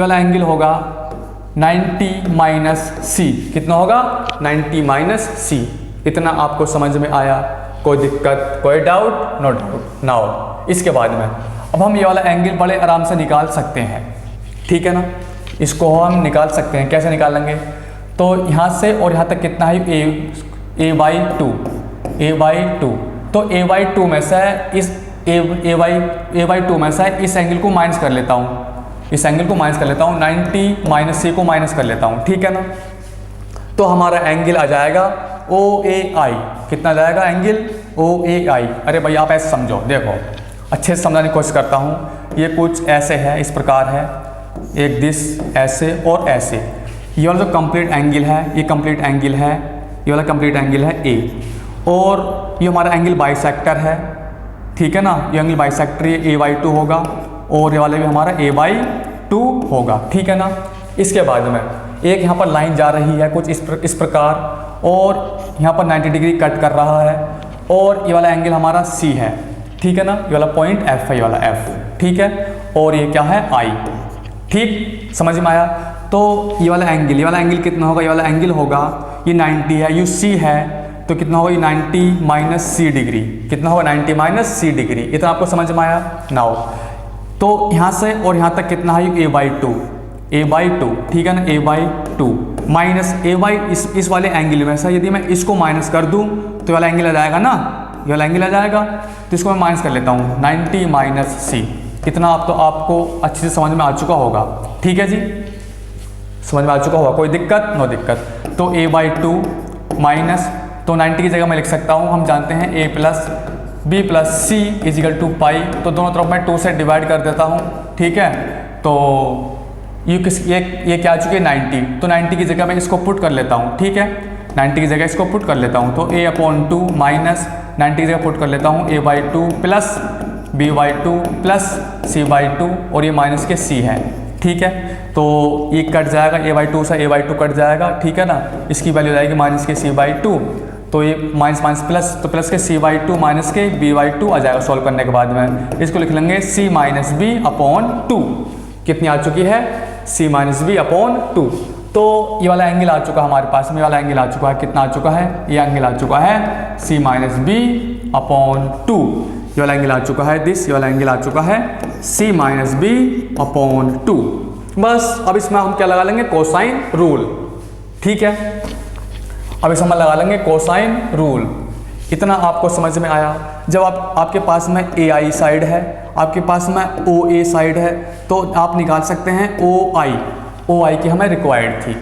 वाला एंगल होगा 90 माइनस सी। कितना होगा 90 माइनस सी। इतना आपको समझ में आया? कोई दिक्कत, कोई डाउट? No doubt. नाउ इसके बाद में अब हम ये वाला एंगल बड़े आराम से निकाल सकते हैं, ठीक है ना। इसको हम निकाल सकते हैं, कैसे निकालेंगे? तो यहाँ से और यहाँ तक कितना है, a बाई टू। तो a बाई टू में से इस a बाई टू में से इस एंगल को माइनस कर लेता हूँ, इस एंगल को माइनस कर लेता हूँ, 90 माइनस सी को माइनस कर लेता हूँ, ठीक है ना। तो हमारा एंगल आ जाएगा OAI। कितना आ जाएगा एंगल OAI? अरे भाई आप ऐसे समझो, देखो अच्छे से समझाने की कोशिश करता हूँ। ये कुछ ऐसे है, इस प्रकार है, एक दिस ऐसे और ऐसे। ये वाला जो कंप्लीट एंगल है, ये कंप्लीट एंगल है, ये वाला कंप्लीट एंगल है A, और ये हमारा एंगल बाइसेक्टर है, ठीक है ना। ये एंगल बाइसेक्टर ये a बाई टू होगा और ये वाला भी हमारा a बाई टू होगा, ठीक है ना। इसके बाद में एक यहाँ पर लाइन जा रही है कुछ इस प्रकार, और यहाँ पर 90 डिग्री कट कर रहा है, और ये वाला एंगल हमारा C है, ठीक है ना। ये वाला पॉइंट F है, ये वाला F, ठीक है। और ये क्या है I, ठीक, समझ में आया। तो ये वाला एंगल कितना होगा, ये वाला एंगल होगा, ये 90 है, यू C है, तो कितना होगा, ये 90 माइनस सी डिग्री। कितना होगा 90 माइनस सी डिग्री। इतना आपको समझ में आया? नाउ तो यहाँ से और यहाँ तक कितना है, a बाई टू, ठीक है ना, a by two minus a by इस वाले एंगल में से यदि मैं इसको माइनस कर दूँ तो वाला एंगल आ जाएगा ना, ये वाला एंगल आ जाएगा। तो इसको मैं माइनस कर लेता हूँ, 90 माइनस सी। इतना आपको अच्छे से समझ में आ चुका होगा, ठीक है जी, समझ में आ चुका होगा, कोई दिक्कत? नो दिक्कत। तो a बाई टू माइनस, तो 90 की जगह मैं लिख सकता हूँ, हम जानते हैं a plus B plus C is equal to pi. तो दोनों तरफ मैं 2 से डिवाइड कर देता हूँ, ठीक है। तो ये क्या आ चुकी है 90, तो 90 की जगह मैं इसको पुट कर लेता हूँ, ठीक है। 90 की जगह इसको पुट कर लेता हूँ, तो a अपॉन टू माइनस 90 की जगह पुट कर लेता हूँ a by two plus b by two plus c by two, और ये माइनस के c है, ठीक है। तो ये कट जाएगा, a बाई टू से a बाई टू कट जाएगा, ठीक है ना। इसकी वैल्यू जाएगी माइनस के c बाई टू, तो ये माइनस माइनस प्लस, तो प्लस के c बाई टू माइनस के b बाई टू आ जाएगा सॉल्व करने के बाद में। इसको लिख लेंगे c minus B upon two. कितनी आ चुकी है, c minus B upon two. तो ये वाला एंगल आ चुका है हमारे पास में, ये वाला एंगल आ चुका है, कितना आ चुका है, ये एंगल आ चुका है c minus B upon two. ये वाला एंगल आ चुका है दिस, ये वाला एंगल आ चुका है c minus B upon two. बस अब इसमें हम क्या लगा लेंगे, कोसाइन रूल, ठीक है। अब इसमें हम लगा लेंगे कोसाइन रूल। इतना आपको समझ में आया? जब आपके पास में AI साइड है, आपके पास में OA साइड है, तो आप निकाल सकते हैं OI की हमें रिक्वायर्ड थी,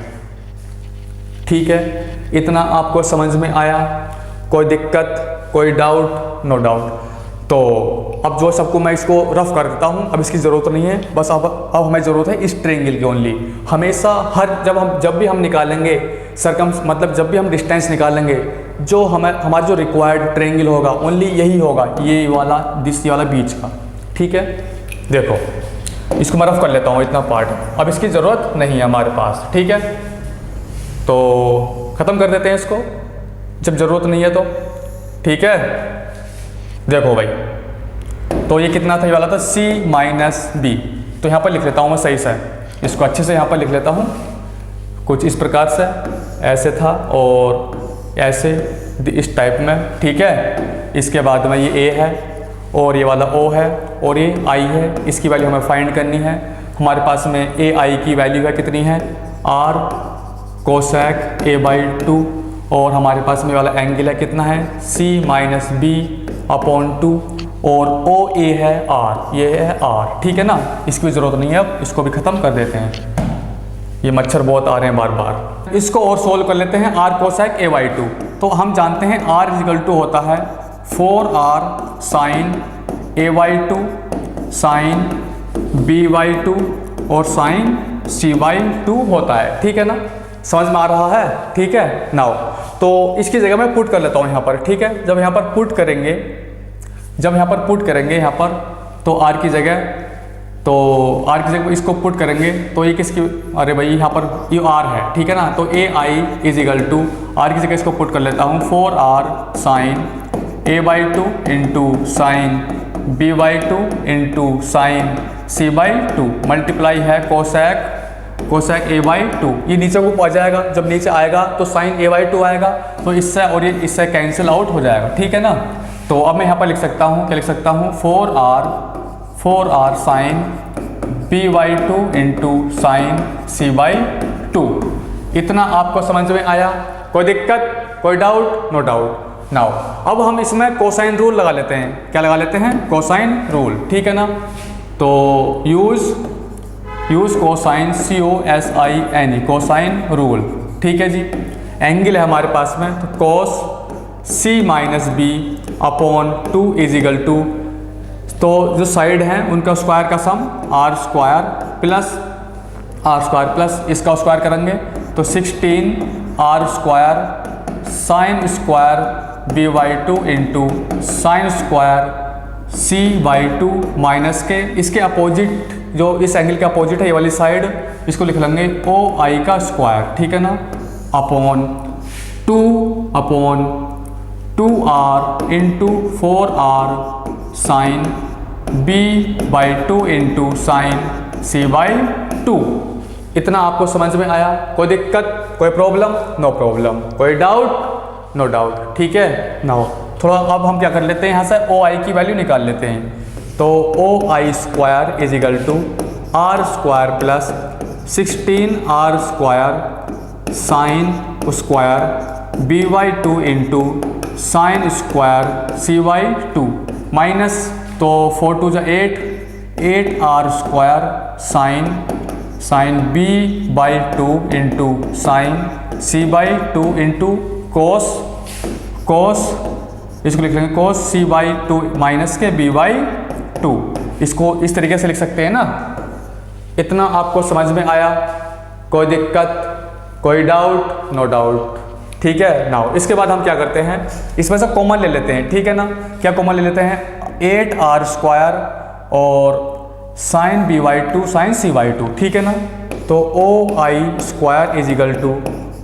ठीक है। इतना आपको समझ में आया? कोई दिक्कत, कोई डाउट? No doubt. तो अब जो सबको मैं इसको रफ कर देता हूँ, अब इसकी ज़रूरत नहीं है, बस अब हमें ज़रूरत है इस ट्रायंगल की ओनली। हमेशा जब भी हम निकालेंगे मतलब जब भी हम डिस्टेंस निकालेंगे, जो हमारा जो रिक्वायर्ड ट्रायंगल होगा ओनली यही होगा, ये वाला बीच का, ठीक है। देखो इसको मैं रफ कर लेता हूँ, इतना पार्ट, अब इसकी ज़रूरत नहीं है हमारे पास, ठीक है। तो ख़त्म कर देते हैं इसको जब ज़रूरत नहीं है तो, ठीक है। देखो भाई, तो ये कितना था, ये वाला था c माइनस बी। तो यहाँ पर लिख लेता हूँ मैं सही से, इसको अच्छे से यहाँ पर लिख लेता हूँ, कुछ इस प्रकार से, ऐसे था और ऐसे इस टाइप में, ठीक है। इसके बाद में ये a है और ये वाला o है और ये i है। इसकी वैल्यू हमें फाइंड करनी है। हमारे पास में ai की वैल्यू है कितनी है, r cosec a by two, और हमारे पास में वाला एंगल है कितना है, c minus B upon two, और ओ ए है r, ये है r, ठीक है ना। इसकी भी ज़रूरत नहीं है, अब इसको भी ख़त्म कर देते हैं, ये मच्छर बहुत आ रहे हैं बार बार। इसको और सोल्व कर लेते हैं, r cosec a by two. तो हम जानते हैं r इजिकल टू होता है 4r sine a by two, sine b by two और साइन c बाई टू होता है, ठीक है ना। समझ में आ रहा है, ठीक है। नाउ तो इसकी जगह मैं पुट कर लेता हूँ यहाँ पर, ठीक है। जब यहाँ पर पुट करेंगे यहाँ पर तो आर की जगह इसको पुट करेंगे तो ये किसकी, अरे भाई यहाँ पर ये आर है, ठीक है ना। तो A I is equal to R की जगह इसको पुट कर लेता हूँ 4r sine a/2 into sine b/2 into sine c/2 multiply है कोसेक a/2। ये नीचे को आ जाएगा, जब नीचे आएगा तो साइन a/2 आएगा, तो इससे और ये इससे कैंसिल आउट हो जाएगा, ठीक है ना। तो अब मैं यहाँ पर लिख सकता हूँ, क्या लिख सकता हूँ, 4r sine b/2 into sine c/2। इतना आपको समझ में आया? कोई दिक्कत, कोई डाउट? No doubt. नाउ अब हम इसमें कोसाइन रूल लगा लेते हैं। क्या लगा लेते हैं? कोसाइन रूल, ठीक है ना। तो use cosine COSIN cosine rule, ठीक है जी। एंगल है हमारे पास में, तो cos C minus B upon 2 is equal to, तो जो साइड हैं उनका स्क्वायर का सम आर स्क्वायर प्लस इसका स्क्वायर करेंगे तो 16r square sine square b/2 into sine square c/2 minus के इसके अपोजिट, जो इस एंगल के अपोजिट है ये वाली साइड, इसको लिख लेंगे OI का स्क्वायर, ठीक है ना, upon 2r into 4r sine b/2 into sine c/2। इतना आपको समझ में आया? कोई दिक्कत, कोई प्रॉब्लम? No problem. कोई डाउट? नो डाउट, ठीक है। नाउ थोड़ा अब हम क्या कर लेते हैं, यहाँ से OI की वैल्यू निकाल लेते हैं। तो OI square is equal to r square plus 16r square sine square b/2 into sine square c/2 minus, तो 4 2 8r स्क्वायर sine b/2 into sine c/2 into cos इसको लिख लेंगे कोस c/2 माइनस के b/2। इसको इस तरीके से लिख सकते हैं ना। इतना आपको समझ में आया? कोई दिक्कत, कोई डाउट? नो डाउट, ठीक है। नाउ इसके बाद हम क्या करते हैं, इसमें से कॉमन ले लेते हैं, ठीक है ना। क्या कॉमन ले लेते हैं? 8r स्क्वायर और साइन b/2 साइन c/2, ठीक है ना। तो OI square is equal to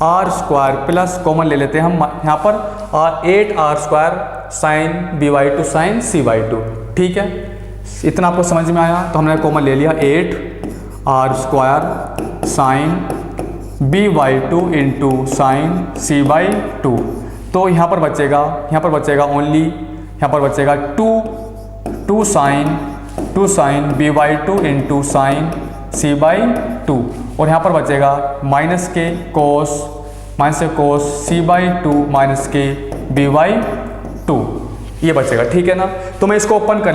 r square plus common ले लेते हैं हम यहाँ पर 8r स्क्वायर साइन b/2 साइन c/2, ठीक है। इतना आपको समझ में आया? तो हमने कॉमन ले लिया 8r स्क्वायर sine b/2 into sine c/2। तो यहाँ पर बचेगा ओनली, यहाँ पर बचेगा 2 sign b/2 into sine c/2, और यहाँ पर बचेगा माइनस के कोस c/2 माइनस के b/2, ये बचेगा, ठीक है ना। तो मैं इसको ओपन कर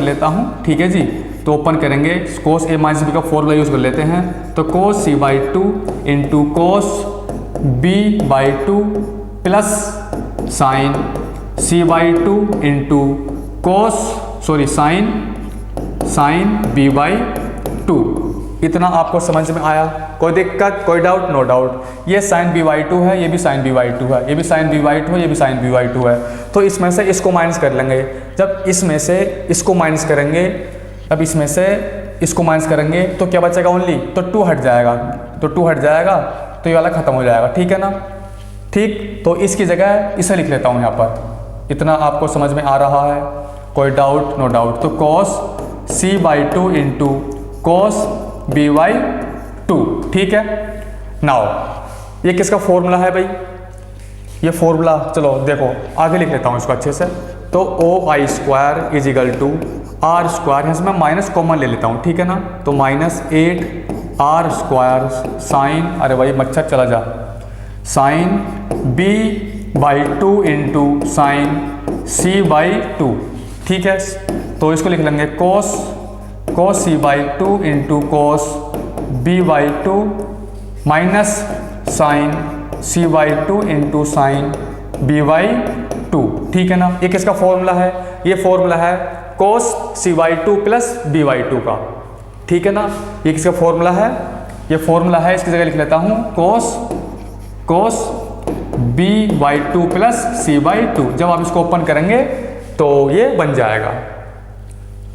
लेता हूँ, ठीक है जी। तो ओपन करेंगे, कोस a माइनस b का फॉर्मूला यूज़ कर लेते हैं। तो cos c/2 into cos b/2 plus sine c/2 into sine b/2। इतना आपको समझ में आया? कोई दिक्कत, कोई डाउट? No doubt. ये साइन b/2 है, ये भी साइन b/2 है, ये भी साइन b/2 है, ये भी साइन b/2 है। तो इसमें से इसको माइनस कर लेंगे। जब इसमें से इसको माइनस करेंगे, तो क्या बचेगा ओनली? तो 2 हट जाएगा, तो ये वाला खत्म हो जाएगा, ठीक है ना। ठीक, तो इसकी जगह इसे लिख लेता हूँ यहाँ पर। इतना आपको समझ में आ रहा है? कोई डाउट? No doubt. तो cos c/2 into cos b/2, ठीक है। नाउ ये किसका फॉर्मूला है भाई? ये फॉर्मूला, चलो देखो आगे लिख लेता हूँ इसको अच्छे से। तो OI square is equal to r square, यहाँ से मैं माइनस कॉमन ले लेता हूँ, ठीक है ना। तो माइनस 8r स्क्वायर साइन, अरे भाई मच्छर चला जा, sign b/2 into sine c/2, ठीक है। तो इसको लिख लेंगे cos c/2 into cos b/2 minus sine c/2 into sine b/2, ठीक है ना। ये किसका फॉर्मूला है? ये फॉर्मूला है कोस c/2 प्लस b/2 का, ठीक है ना। ये किसका फॉर्मूला है? ये फॉर्मूला है, इसकी जगह लिख लेता हूँ कोस b/2 प्लस c/2। जब आप इसको ओपन करेंगे तो ये बन जाएगा।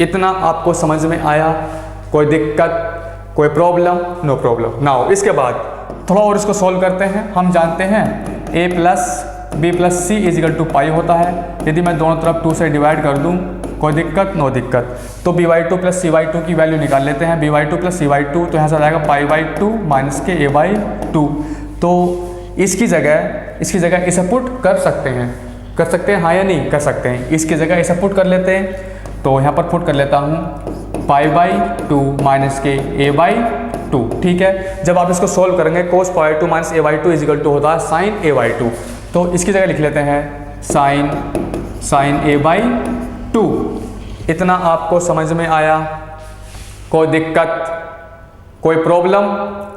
इतना आपको समझ में आया? कोई दिक्कत, कोई प्रॉब्लम? No problem. नाउ इसके बाद थोड़ा और इसको सॉल्व करते हैं। हम जानते हैं a plus b plus C is equal to pi होता है। यदि मैं दोनों तरफ 2 से डिवाइड कर दूं, कोई दिक्कत? नो दिक्कत। तो b/2 प्लस c/2 की वैल्यू निकाल लेते हैं। b/2 प्लस c/2 तो यहाँ से आ जाएगा पाई/2 माइनस के a/2। तो इसकी जगह इसे पुट कर सकते हैं हाँ या नहीं? कर सकते हैं। इसकी जगह इसे पुट कर लेते हैं। तो यहाँ पर पुट कर लेता हूँ पाई/2 माइनस के a/2। ठीक है, जब आप इसको सोल्व करेंगे cos π/2 minus a/2 is equal to होता है साइन a/2। तो इसकी जगह लिख लेते हैं साइन a/2। इतना आपको समझ में आया? कोई दिक्कत, कोई प्रॉब्लम?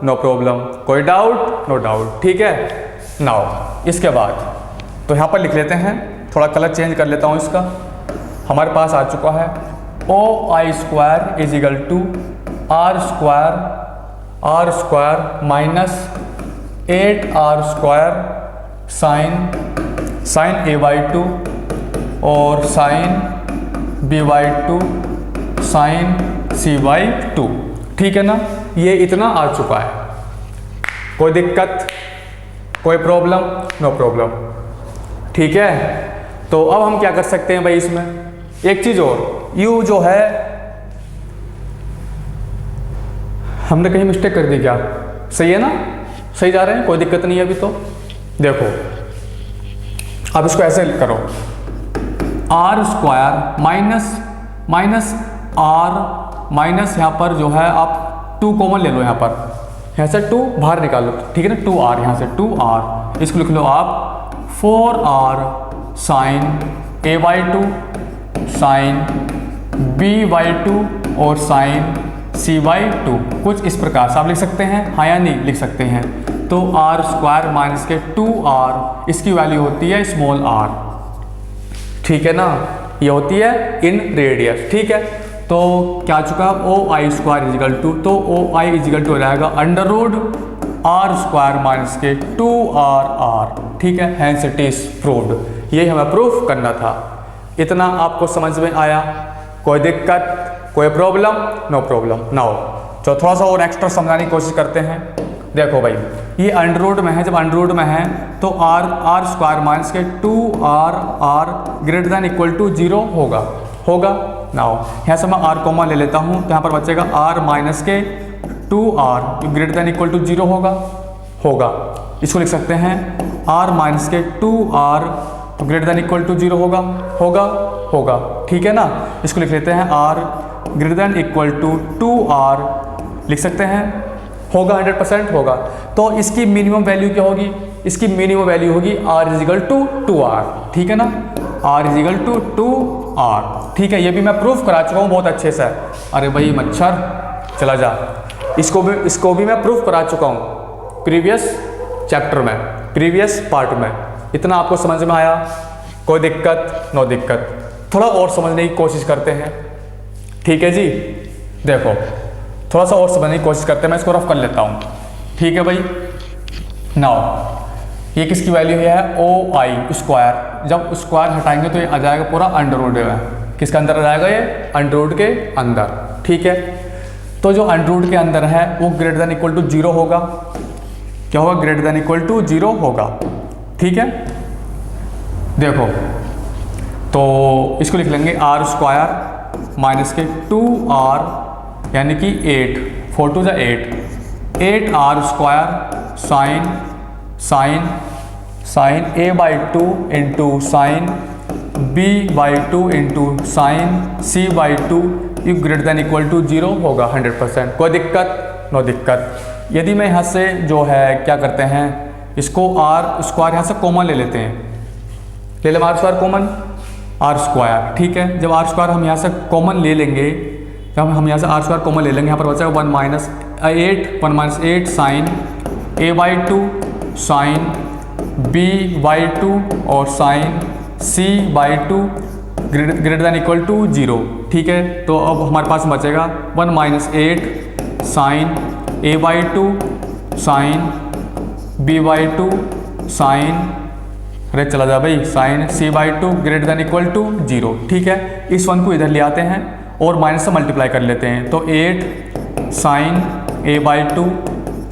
No problem. कोई डाउट? No doubt. ठीक है। नाउ इसके बाद तो यहाँ पर लिख लेते हैं, थोड़ा कलर चेंज कर लेता हूँ इसका। हमारे पास आ चुका है OI² is equal to R square minus 8R² sine a/2 और साइन b/2 साइन c/2। ठीक है ना? ये इतना आ चुका है। कोई दिक्कत, कोई प्रॉब्लम? No problem. ठीक है, तो अब हम क्या कर सकते हैं भाई इसमें? एक चीज़ और, यू जो है हमने कहीं मिस्टेक कर दी क्या? सही है ना? सही जा रहे हैं, कोई दिक्कत नहीं है अभी। तो देखो अब इसको ऐसे करो, R² माइनस R माइनस यहाँ पर जो है आप 2 कॉमन ले लो, यहाँ पर से 2 बाहर निकालो। ठीक है ना? 2R, यहाँ से 2R, इसको लिख लो आप 4R sine a/2 sine b/2 और साइन c/2। कुछ इस प्रकार से आप लिख सकते हैं हाँ या नहीं? लिख सकते हैं। तो R² माइनस के 2R, इसकी वैल्यू होती है स्मॉल r। ठीक है ना? ये होती है इन रेडियस। ठीक है, तो क्या चुका OI² इजिकल टू, तो OI इजिकल टू हो जाएगा √R² माइनस के 2RR। ठीक है, हैंस इट इज प्रूव्ड। ये हमें प्रूफ करना था। इतना आपको समझ में आया? कोई दिक्कत, कोई प्रॉब्लम? No problem. नाउ तो थोड़ा सा और एक्स्ट्रा समझाने की कोशिश करते हैं। देखो भाई, ये अंडर में है, जब अंडर में है तो R² माइनस के 2RR greater than equal to 0 होगा। नाउ यहाँ से मैं R कॉमन ले लेता हूँ, तो यहाँ पर बचेगा R माइनस के 2R greater than equal to 0 होगा। इसको लिख सकते हैं R माइनस के 2R greater than equal to 0 होगा। ठीक है ना? इसको लिख लेते हैं R greater than equal to 2R, लिख सकते हैं, होगा, 100% होगा। तो इसकी मिनिमम वैल्यू क्या होगी? इसकी मिनिमम वैल्यू होगी R इजिकल टू 2R। ठीक है ना? R is equal to 2R। ठीक है, ये भी मैं प्रूफ करा चुका हूँ बहुत अच्छे से। अरे भाई मच्छर चला जा। इसको भी मैं प्रूफ करा चुका हूँ प्रीवियस चैप्टर में, प्रीवियस पार्ट में। इतना आपको समझ में आया? कोई दिक्कत? नो दिक्कत। थोड़ा और समझने की कोशिश करते हैं। ठीक है जी, देखो थोड़ा सा और समझने की कोशिश करते हैं। मैं इसको रफ कर लेता हूँ। ठीक है भाई। नाउ ये किसकी वैल्यू है? OI²। जब स्क्वायर हटाएंगे तो ये आ जाएगा पूरा अंडर रूट में। किसके अंदर आ जाएगा? ये अंडर रूट के अंदर। ठीक है, तो जो अंडर रूट के अंदर है वो ग्रेटर दैन इक्वल टू 0 होगा। क्या होगा? ग्रेटर दैन इक्वल टू 0 होगा। ठीक है, देखो तो इसको लिख लेंगे R² माइनस के 2R यानी कि 8, 4 2 8R² sine a/2 into sine b/2 into sine c/2 you greater than equal to 0 होगा 100%। कोई दिक्कत? नो दिक्कत। यदि मैं यहाँ से जो है क्या करते हैं, इसको R² यहाँ से कॉमन ले लेते हैं। ले लें R² कॉमन, R²। ठीक है, जब R² हम यहाँ से कॉमन ले लेंगे, जब हम यहाँ से R² कॉमन ले लेंगे, यहाँ पर बचेगा 1 - 8 साइन a/2 साइन b/2 और sine c/2 greater than equal to 0। ठीक है, तो अब हमारे पास बचेगा 1 - 8 sign a/2 sine b/2 sign, अरे चला जा भाई, sine c/2 greater than equal to 0। ठीक है, इस वन को इधर ले आते हैं और माइनस से मल्टीप्लाई कर लेते हैं, तो 8 साइन a/2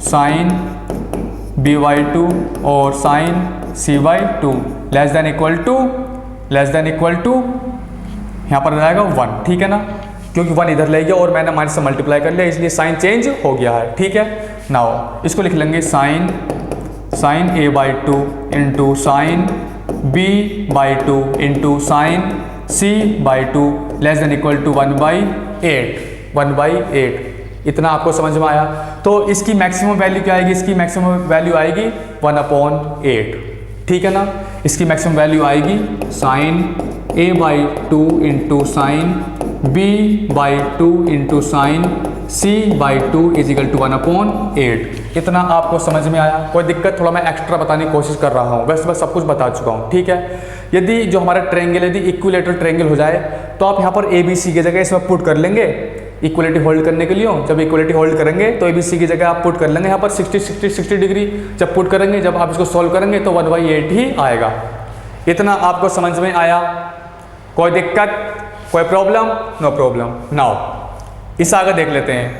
साइन b/2 और sine c/2 less than equal to यहाँ पर रहेगा 1। ठीक है ना, क्योंकि 1 इधर ले गया और मैंने माइनस से मल्टीप्लाई कर लिया, इसलिए साइन चेंज हो गया है। ठीक है, नाउ इसको लिख लेंगे sine a/2 into sine b/2 into sine c/2 less than equal to 1/8। इतना आपको समझ में आया? तो इसकी मैक्सिमम वैल्यू क्या आएगी? इसकी मैक्सिमम वैल्यू आएगी 1/8। ठीक है ना, इसकी मैक्सिमम वैल्यू आएगी sine a/2 into sine b/2 into sine c/2 is equal to 1/8। इतना आपको समझ में आया? कोई दिक्कत? थोड़ा मैं एक्स्ट्रा बताने की कोशिश कर रहा हूँ, वैसे मैं सब कुछ बता चुका हूँ। ठीक है, यदि जो हमारा ट्रायंगल यदि इक्विलेटरल ट्रायंगल हो जाए तो आप यहाँ पर ABC की जगह इसमें पुट कर लेंगे इक्वलिटी होल्ड करने के लिए। जब इक्वलिटी होल्ड करेंगे तो ABC की जगह आप पुट कर लेंगे यहाँ पर 60 डिग्री। जब पुट करेंगे, जब आप इसको सॉल्व करेंगे तो 1/8 ही आएगा। इतना आपको समझ में आया? कोई दिक्कत, कोई प्रॉब्लम? No problem. नाउ इस आगे देख लेते हैं।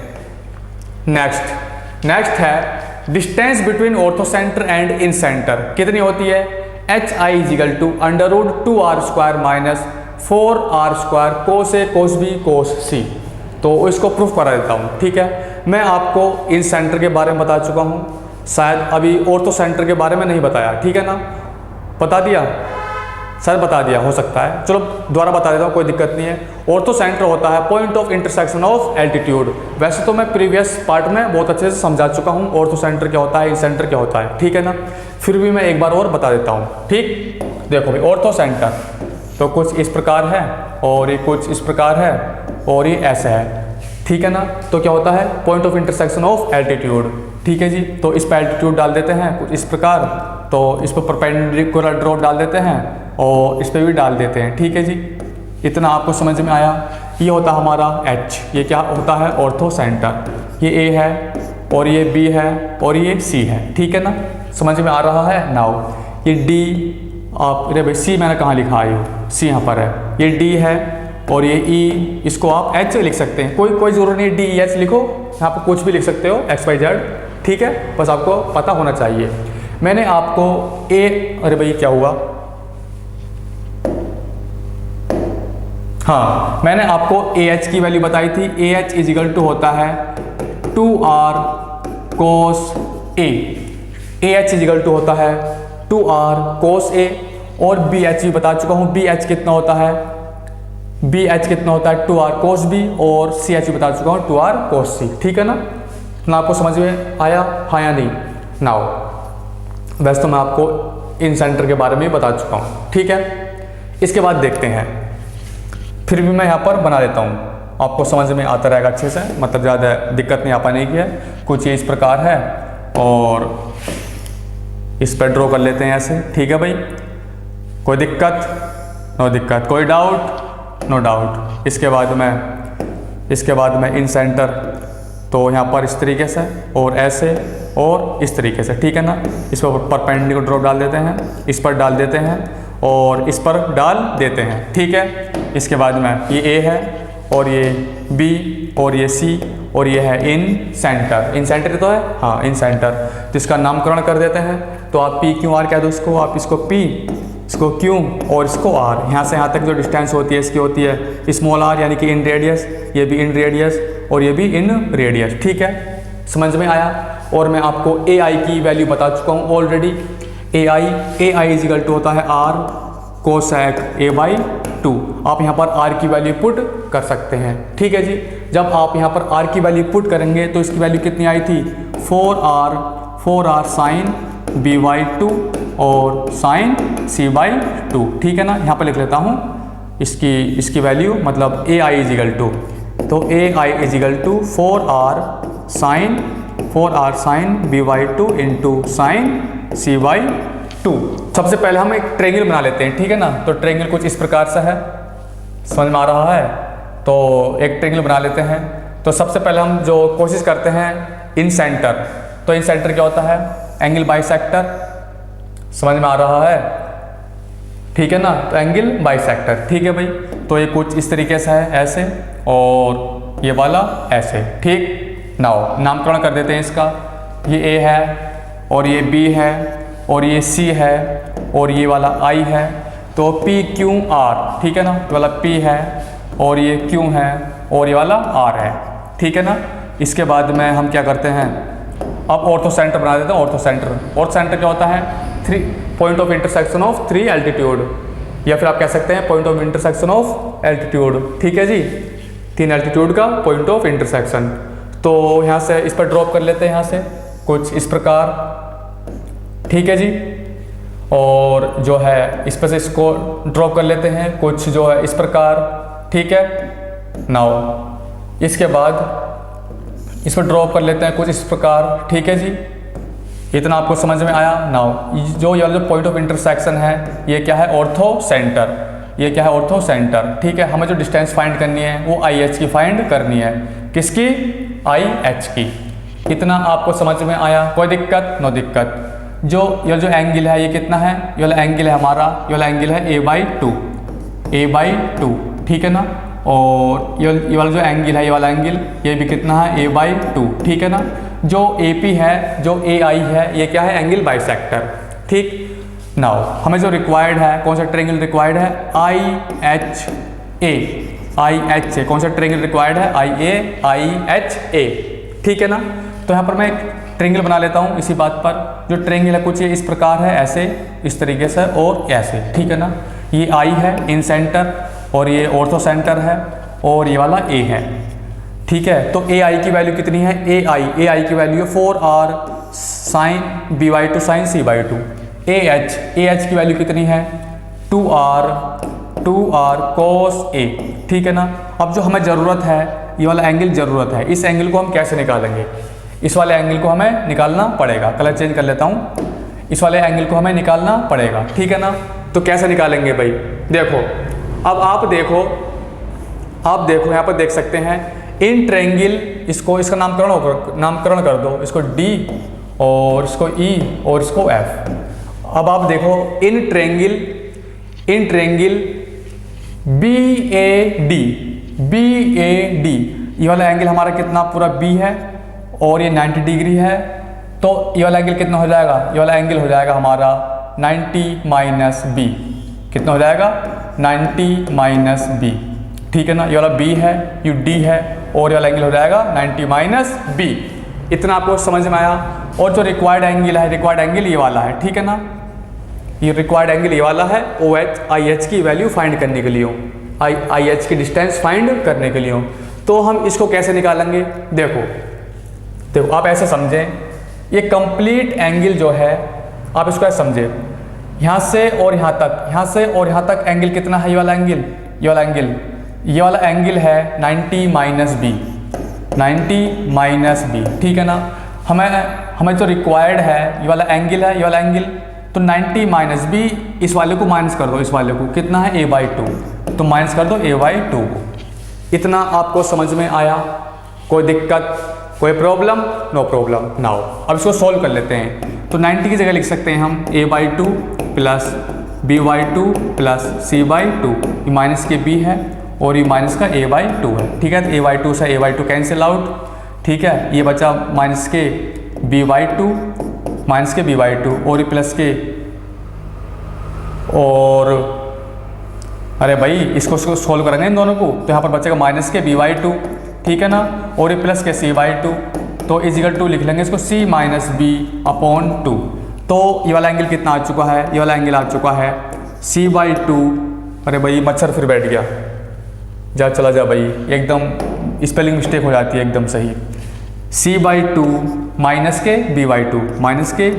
नेक्स्ट है distance between orthocentre and incentre कितनी होती है? HI is equal to √2r² minus 4r² cos A cos B cos C। तो इसको प्रूफ करा देता हूँ। ठीक है, मैं आपको इन सेंटर के बारे में बता चुका हूँ, शायद अभी ऑर्थोसेंटर के बारे में नहीं बताया। ठीक है ना, बता दिया? सर बता दिया, हो सकता है, चलो दोबारा बता देता हूँ, कोई दिक्कत नहीं है। ऑर्थोसेंटर होता है point of intersection of altitude. वैसे तो मैं प्रीवियस पार्ट में बहुत अच्छे से समझा चुका हूँ ऑर्थोसेंटर क्या होता है, इन सेंटर क्या होता है। ठीक है ना, फिर भी मैं एक बार और बता देता हूँ। ठीक, देखो भाई, ऑर्थोसेंटर तो कुछ इस प्रकार है और ये कुछ इस प्रकार है और ये ऐसा है। ठीक है ना, तो क्या होता है? Point of intersection of altitude. ठीक है जी, तो इस पर एल्टीट्यूड डाल देते हैं कुछ इस प्रकार, तो इस पर परपेंडिकुलर ड्रॉप डाल देते हैं और इस पर भी डाल देते हैं। ठीक है जी, इतना आपको समझ में आया? ये होता हमारा H, ये क्या होता है? ऑर्थोसेंटर। ये A है और ये B है और ये C है। ठीक है ना, समझ में आ रहा है? नाउ ये D, आप अरे भाई C मैंने कहाँ लिखा है? C यहाँ पर है। ये D है और ये E, इसको आप H लिख सकते हैं, कोई ज़रूरत नहीं D H लिखो, यहाँ पर कुछ भी लिख सकते हो XYZ। ठीक है, बस आपको पता होना चाहिए। मैंने आपको अरे भाई क्या हुआ? हाँ, मैंने आपको AH की वैल्यू बताई थी। AH इजिकल टू होता है 2r cos A। AH is equal to होता है 2r cos A। और BH भी बता चुका हूँ, BH कितना होता है? BH कितना होता है? 2r cos B। और CH भी बता चुका हूँ 2r cos C। ठीक है ना, तो आपको समझ में आया? हाँ या नहीं? नाउ वैसे तो मैं आपको इन सेंटर के बारे में बता चुका हूँ। ठीक है, इसके बाद देखते हैं, फिर भी मैं यहाँ पर बना देता हूँ, आपको समझ में आता रहेगा अच्छे से, मतलब ज़्यादा दिक्कत नहीं आ पाने की है। कुछ ये इस प्रकार है और इस पर ड्रॉ कर लेते हैं ऐसे। ठीक है भाई, कोई दिक्कत? नो दिक्कत। कोई डाउट? No doubt. इसके बाद में इन सेंटर, तो यहाँ पर इस तरीके से और ऐसे और इस तरीके से। ठीक है ना, इस पर परपेंडिकुलर ड्रॉप डाल देते हैं, इस पर डाल देते हैं और इस पर डाल देते हैं। ठीक है, इसके बाद में ये A है और ये B और ये C और ये है इन सेंटर। इन सेंटर तो है, हाँ इन सेंटर, तो इसका नामकरण कर देते हैं। तो आप PQR कह दो इसको, आप इसको P, इसको Q और इसको R। यहाँ से यहाँ तक जो डिस्टेंस होती है इसकी होती है स्मॉल r, यानी कि इन रेडियस, ये भी इन रेडियस और ये भी इन रेडियस। ठीक है, समझ में आया? और मैं आपको AI की वैल्यू बता चुका हूँ ऑलरेडी। AI इजिकल टू होता है r कोसेक A/2। आप यहाँ पर r की वैल्यू पुट कर सकते हैं। ठीक है जी, जब आप यहाँ पर r की वैल्यू पुट करेंगे तो इसकी वैल्यू कितनी आई थी? 4r साइन B/2 और साइन C/2। ठीक है ना, यहाँ पर लिख लेता हूँ इसकी वैल्यू, मतलब AI इजिकल टू, तो AI is equal to 4r sine B/2 into sine C/2। सबसे पहले हम एक ट्रायंगल बना लेते हैं। ठीक है ना, तो ट्रायंगल कुछ इस प्रकार से है, समझ में आ रहा है? तो एक ट्रायंगल बना लेते हैं। तो सबसे पहले हम जो कोशिश करते हैं इन सेंटर, तो इन सेंटर क्या होता है, एंगल बाइसेक्टर, समझ में आ रहा है, ठीक है ना, तो एंगल बाइसेक्टर, ठीक है भाई। तो ये कुछ इस तरीके से है, ऐसे, और ये वाला ऐसे, ठीक। नाउ नामकरण कर देते हैं इसका, ये ए है और ये बी है और ये सी है और ये वाला आई है, तो पी क्यू आर, ठीक है ना, ये वाला पी है और ये क्यू है और ये वाला आर है, ठीक है ना। इसके बाद में हम क्या करते हैं, अब ऑर्थो सेंटर बना देते हैं। ऑर्थो सेंटर क्या होता है, point of intersection of 3 altitude, या फिर आप कह सकते हैं point of intersection of altitude, ठीक है जी, 3 एल्टीट्यूड का पॉइंट ऑफ इंटरसेक्शन। तो यहाँ से इस पर ड्रॉप कर लेते हैं, यहाँ से कुछ इस प्रकार, ठीक है जी, और जो है इस पर से इसको ड्रॉप कर लेते हैं कुछ जो है इस प्रकार, ठीक है। नाउ इसके बाद इस पर ड्रॉप कर लेते हैं कुछ इस प्रकार, ठीक है जी। इतना आपको समझ में आया। नाउ जो ये जो पॉइंट ऑफ इंटरसेक्शन है, ये क्या है, ऑर्थो सेंटर, ये क्या है, ऑर्थो सेंटर, ठीक है। हमें जो डिस्टेंस फाइंड करनी है वो आई एच की फाइंड करनी है, किसकी, आई एच की। इतना आपको समझ में आया, कोई दिक्कत, नो दिक्कत। जो ये जो एंगल है ये कितना है, ये वाला एंगल है हमारा, ये वाला एंगल है a/2, ठीक है ना। और ये वाला जो एंगल है, ये वाला एंगल, ये भी कितना है, a/2, ठीक है ना। जो AP है, जो AI है, ये क्या है, एंगल बाइसेक्टर, ठीक। नाउ हमें जो रिक्वायर्ड है, कौन सा ट्रायंगल रिक्वायर्ड है, IHA, कौन सा ट्रायंगल रिक्वायर्ड है, IHA, ठीक है ना। तो यहाँ पर मैं एक ट्रायंगल बना लेता हूँ इसी बात पर। जो ट्रायंगल है कुछ ये इस प्रकार है, ऐसे, इस तरीके से और ऐसे, ठीक है ना। ये I है इन सेंटर और ये ऑर्थो सेंटर है और ये वाला A है, ठीक है। तो AI की वैल्यू कितनी है, AI की वैल्यू है 4R sine B/2 sine C/2। AH की वैल्यू कितनी है, 2R cos A, ठीक है ना। अब जो हमें ज़रूरत है, ये वाला एंगल ज़रूरत है, इस एंगल को हम कैसे निकालेंगे, इस वाले एंगल को हमें निकालना पड़ेगा। कलर चेंज कर लेता हूँ, इस वाले एंगल को हमें निकालना पड़ेगा, ठीक है ना। तो कैसे निकालेंगे भाई, देखो, अब आप देखो यहाँ पर देख सकते हैं इन ट्रायंगल, इसका नामकरण कर दो, इसको D और इसको E और इसको F। अब आप देखो इन ट्रायंगल BAD, ये वाला एंगल हमारा कितना, पूरा B है और ये 90 डिग्री है, तो ये वाला एंगल कितना हो जाएगा, ये वाला एंगल हो जाएगा हमारा 90 - B, कितना हो जाएगा, 90 - B, ठीक है ना। ये वाला B है, ये D है और ये वाला एंगल हो जाएगा 90 - B। इतना आपको समझ में आया। और जो रिक्वायर्ड एंगल है, रिक्वायर्ड एंगल ये वाला है, ठीक है ना। ये रिक्वायर्ड एंगल ये वाला है, OH IH की वैल्यू फाइंड करने के लिए, IH की डिस्टेंस फाइंड करने के लिए। तो हम इसको कैसे निकालेंगे, देखो आप ऐसे समझें, ये कंप्लीट एंगल जो है, आप इसको ऐसे समझें, यहाँ से और यहाँ तक एंगल कितना है, ये वाला एंगल है 90 - B, 90 - B, ठीक है ना। हमें जो रिक्वायर्ड है, ये वाला एंगल, तो 90 - B, इस वाले को माइनस कर दो, इस वाले को कितना है, A/2, तो माइनस कर दो A/2। इतना आपको समझ में आया, कोई दिक्कत, कोई प्रॉब्लम, नो प्रॉब्लम। नाउ अब इसको सॉल्व कर लेते हैं। तो 90 की जगह लिख सकते हैं हम A/2 plus B/2 plus C/2, ये माइनस के B है और ये माइनस का A/2 है, ठीक है। तो A/2 से A/2 कैंसिल आउट, ठीक है। ये बचा माइनस के B/2 और ये प्लस के, और अरे भाई इसको सोल्व करेंगे इन दोनों को, तो यहाँ पर बचेगा माइनस के B/2, ठीक है ना, और ये प्लस के C/2, तो इजिकल टू लिख लेंगे इसको C - B/2। तो ये वाला एंगल कितना आ चुका है, ये वाला एंगल आ चुका है C/2। अरे भाई मच्छर फिर बैठ गया, जा चला जा भाई, एकदम स्पेलिंग मिस्टेक हो जाती है एकदम सही। C/2 माइनस के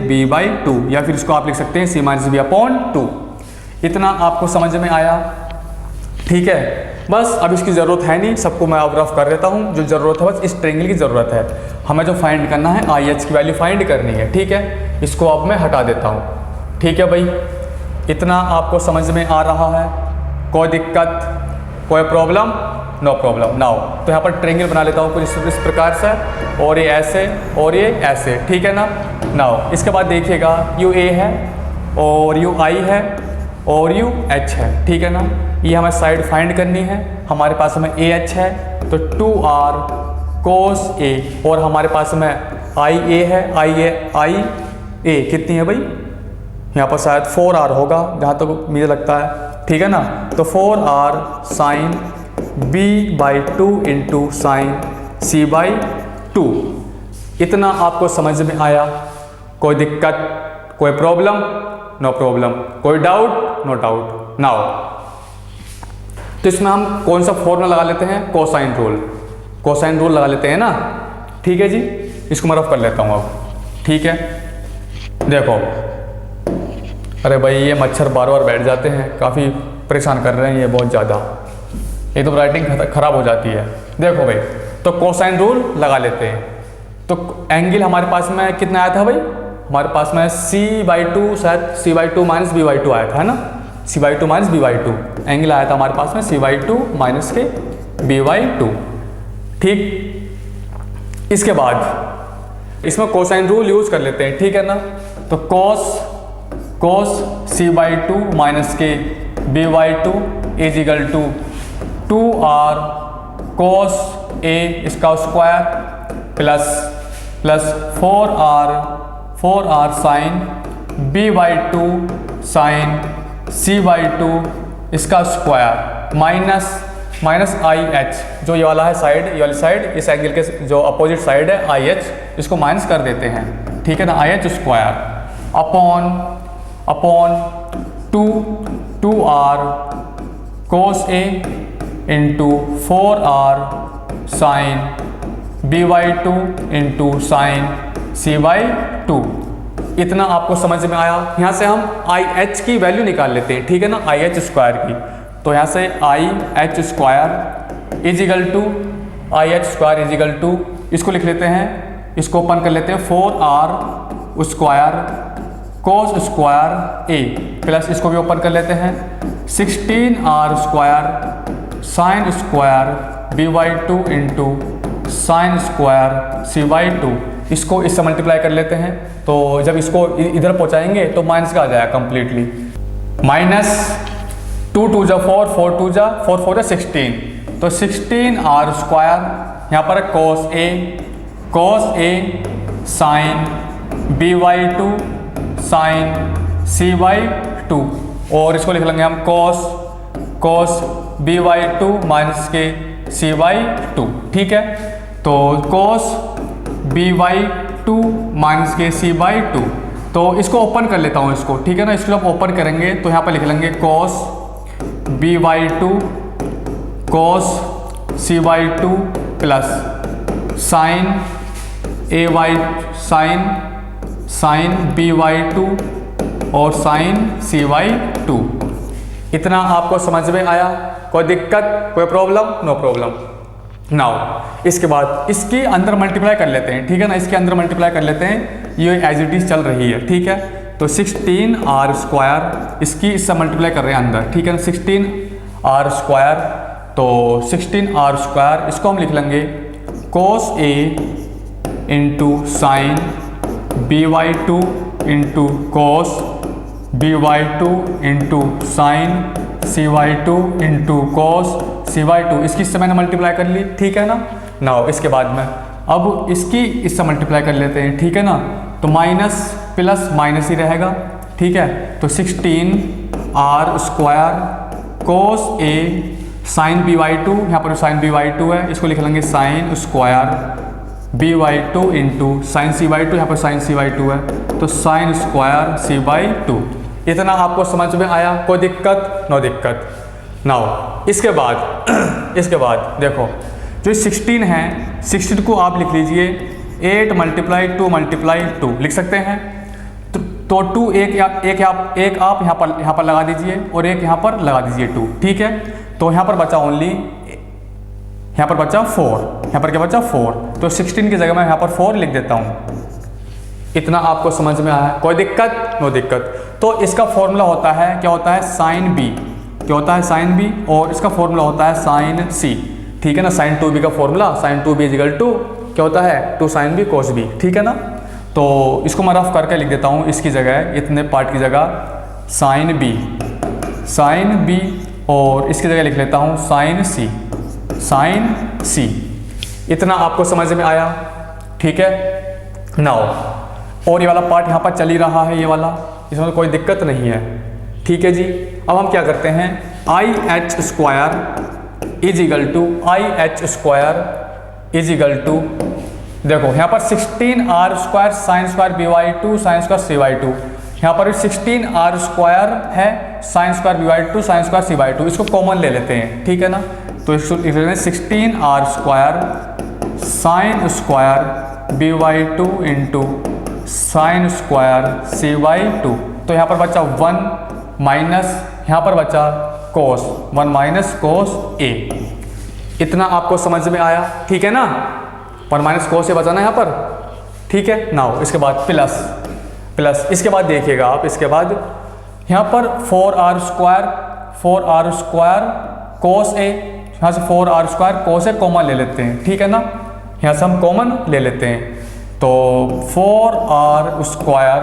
B/2, या फिर इसको आप लिख सकते हैं C - B/2। इतना आपको समझ में आया, ठीक है। बस अब इसकी ज़रूरत है नहीं, सबको मैं अब रफ कर देता हूँ। जो ज़रूरत है बस इस ट्रायंगल की ज़रूरत है, हमें जो फाइंड करना है IH की वैल्यू फाइंड करनी है, ठीक है। इसको अब मैं हटा देता हूँ, ठीक है भाई। इतना आपको समझ में आ रहा है, कोई दिक्कत, कोई प्रॉब्लम, नो प्रॉब्लम। नाउ तो यहाँ पर ट्रायंगल बना लेता हूँ कुछ इस प्रकार से, और ये ऐसे और ये ऐसे, ठीक है ना। नाउ इसके बाद देखिएगा यू ए है और यू आई है और यू एच है, ठीक है ना। ये हमें साइड फाइंड करनी है। हमारे पास में ए एच है तो 2r cos a, और हमारे पास में आई ए है, आई ए कितनी है भाई, यहाँ पर शायद 4r होगा जहाँ तक तो मुझे लगता है, ठीक है ना। तो 4r sine b/2 into sine c/2। इतना आपको समझ में आया? कोई दिक्कत, कोई प्रॉब्लम? No problem. कोई डाउट? No doubt. नाउ तो इसमें हम कौन सा फॉर्मूला लगा लेते हैं? Cosine rule. कोसाइन रूल लगा लेते हैं ना, ठीक है जी। इसको मैं रफ कर लेता हूँ अब, ठीक है। देखो, अरे भाई ये मच्छर बार बार बैठ जाते हैं, काफ़ी परेशान कर रहे हैं ये बहुत ज़्यादा, एक तो राइटिंग खराब हो जाती है। देखो भाई, तो कोसाइन रूल लगा लेते हैं। तो एंगल हमारे पास में कितना आया था भाई? हमारे पास में c/2, शायद c/2 माइनस b/2 आया था, है ना। c/2 माइनस b/2 एंगल आया था हमारे पास में, c/2 माइनस के b/2, ठीक। इसके बाद इसमें कोसाइन रूल यूज कर लेते हैं, ठीक है ना। तो cos c/2 माइनस के b/2 is equal to 2r cos a इसका square plus 4r sine b/2 sine c/2 इसका स्क्वायर माइनस आई एच, जो ये वाला है साइड, ये वाली साइड, इस एंगल के जो अपोजिट साइड है आई एच, इसको माइनस कर देते हैं, ठीक है ना। I H square upon 2r cos a into 4r sine b/2 into sine c/2। इतना आपको समझ में आया? यहाँ से हम आई एच की वैल्यू निकाल लेते हैं, ठीक है ना, आई एच स्क्वायर की। तो यहाँ से I H square is equal to, I H square is equal to, इसको लिख लेते हैं, इसको ओपन कर लेते हैं, 4r square cos square a plus इसको भी ओपन कर लेते हैं, 16r square sine square b/2 into sine square c/2। इसको इससे मल्टीप्लाई कर लेते हैं, तो जब इसको इधर पहुंचाएंगे तो माइनस का आ जाएगा कंप्लीटली। माइनस 2 2 जा 4, 4 2 जा 4 4 जा 16, तो 16r स्क्वायर, यहाँ पर cos a sign b/2 sine c/2, और इसको लिख लेंगे हम cos b/2 माइनस के c/2, ठीक है। तो cos b/2 माइनस के c/2, तो इसको ओपन कर लेता हूँ इसको, ठीक है ना। इसको जब ओपन करेंगे तो यहाँ पर लिख लेंगे cos b/2 cos c/2 plus sine sine b/2 और साइन c/2। इतना आपको समझ में आया? कोई दिक्कत, कोई प्रॉब्लम? No problem. नाउ इसके बाद इसकी अंदर मल्टीप्लाई कर लेते हैं, ठीक है ना। इसके अंदर मल्टीप्लाई कर लेते हैं, ये एज इट इज चल रही है, ठीक है। तो 16r स्क्वायर, इसकी इससे मल्टीप्लाई कर रहे हैं अंदर, ठीक है ना, 16r स्क्वायर। तो 16r स्क्वायर इसको हम लिख लेंगे cos a into sine b/2 into cos b/2 into sine c/2 into cos c/2। इसकी इससे मैंने मल्टीप्लाई कर ली, ठीक है ना। नाउ इसके बाद में अब इसकी इससे मल्टीप्लाई कर लेते हैं, ठीक है ना। तो माइनस प्लस माइनस ही रहेगा, ठीक है। तो 16r square cos a sign b/2, यहाँ पर साइन b/2 है, इसको लिख लेंगे sign square b/2 into sine c/2, यहाँ पर साइन c/2 है, तो साइन स्क्वायर c/2। इतना आपको समझ में आया? कोई दिक्कत? नो दिक्कत। नाउ इसके बाद देखो, जो 16 है, 16 को आप लिख लीजिए 8 मल्टीप्लाई 2 मल्टीप्लाई 2 लिख सकते हैं। तो 2 एक आप यहाँ पर लगा दीजिए और एक यहाँ पर लगा दीजिए 2, ठीक है। तो यहाँ पर बचा ओनली, यहाँ पर बचा 4, यहाँ पर क्या बचा 4, तो 16 की जगह मैं यहाँ पर 4 लिख देता हूँ। इतना आपको समझ में आया? कोई दिक्कत? नो दिक्कत। तो इसका फॉर्मूला होता है, क्या होता है, साइन बी, क्या होता है साइन बी, और इसका फॉर्मूला होता है साइन सी। ठीक है ना। साइन 2b का formula sine 2b is equal to क्या होता है 2 sin b cos b, ठीक है ना। तो इसको मैं रफ करके लिख देता हूँ, इसकी जगह इतने पार्ट की जगह साइन b और इसकी जगह लिख लेता हूँ साइन c। इतना आपको समझ में आया, ठीक है। नाउ और ये वाला पार्ट यहाँ पर चल ही रहा है, ये वाला, इसमें कोई दिक्कत नहीं है, ठीक है जी। अब हम क्या करते हैं, IH square is equal to देखो यहाँ पर 16r square sine square by2 sine square c/2, यहाँ पर 16r स्क्वायर है sign square by2 sine square c/2, इसको कॉमन ले लेते हैं, ठीक है ना। तो इसको 16r square sine square by2 into sine square c/2, तो यहाँ पर बचा 1 माइनस यहाँ पर बचा cos 1 माइनस cos a। इतना आपको समझ में आया, ठीक है ना। 1 माइनस cos a बचाना यहाँ पर, ठीक है। नाउ इसके बाद प्लस इसके बाद देखिएगा आप, इसके बाद यहाँ पर 4r स्क्वायर cos a, यहाँ से 4r square cos a common ले लेते हैं, ठीक है ना। यहाँ से हम कॉमन ले लेते हैं, तो 4r स्क्वायर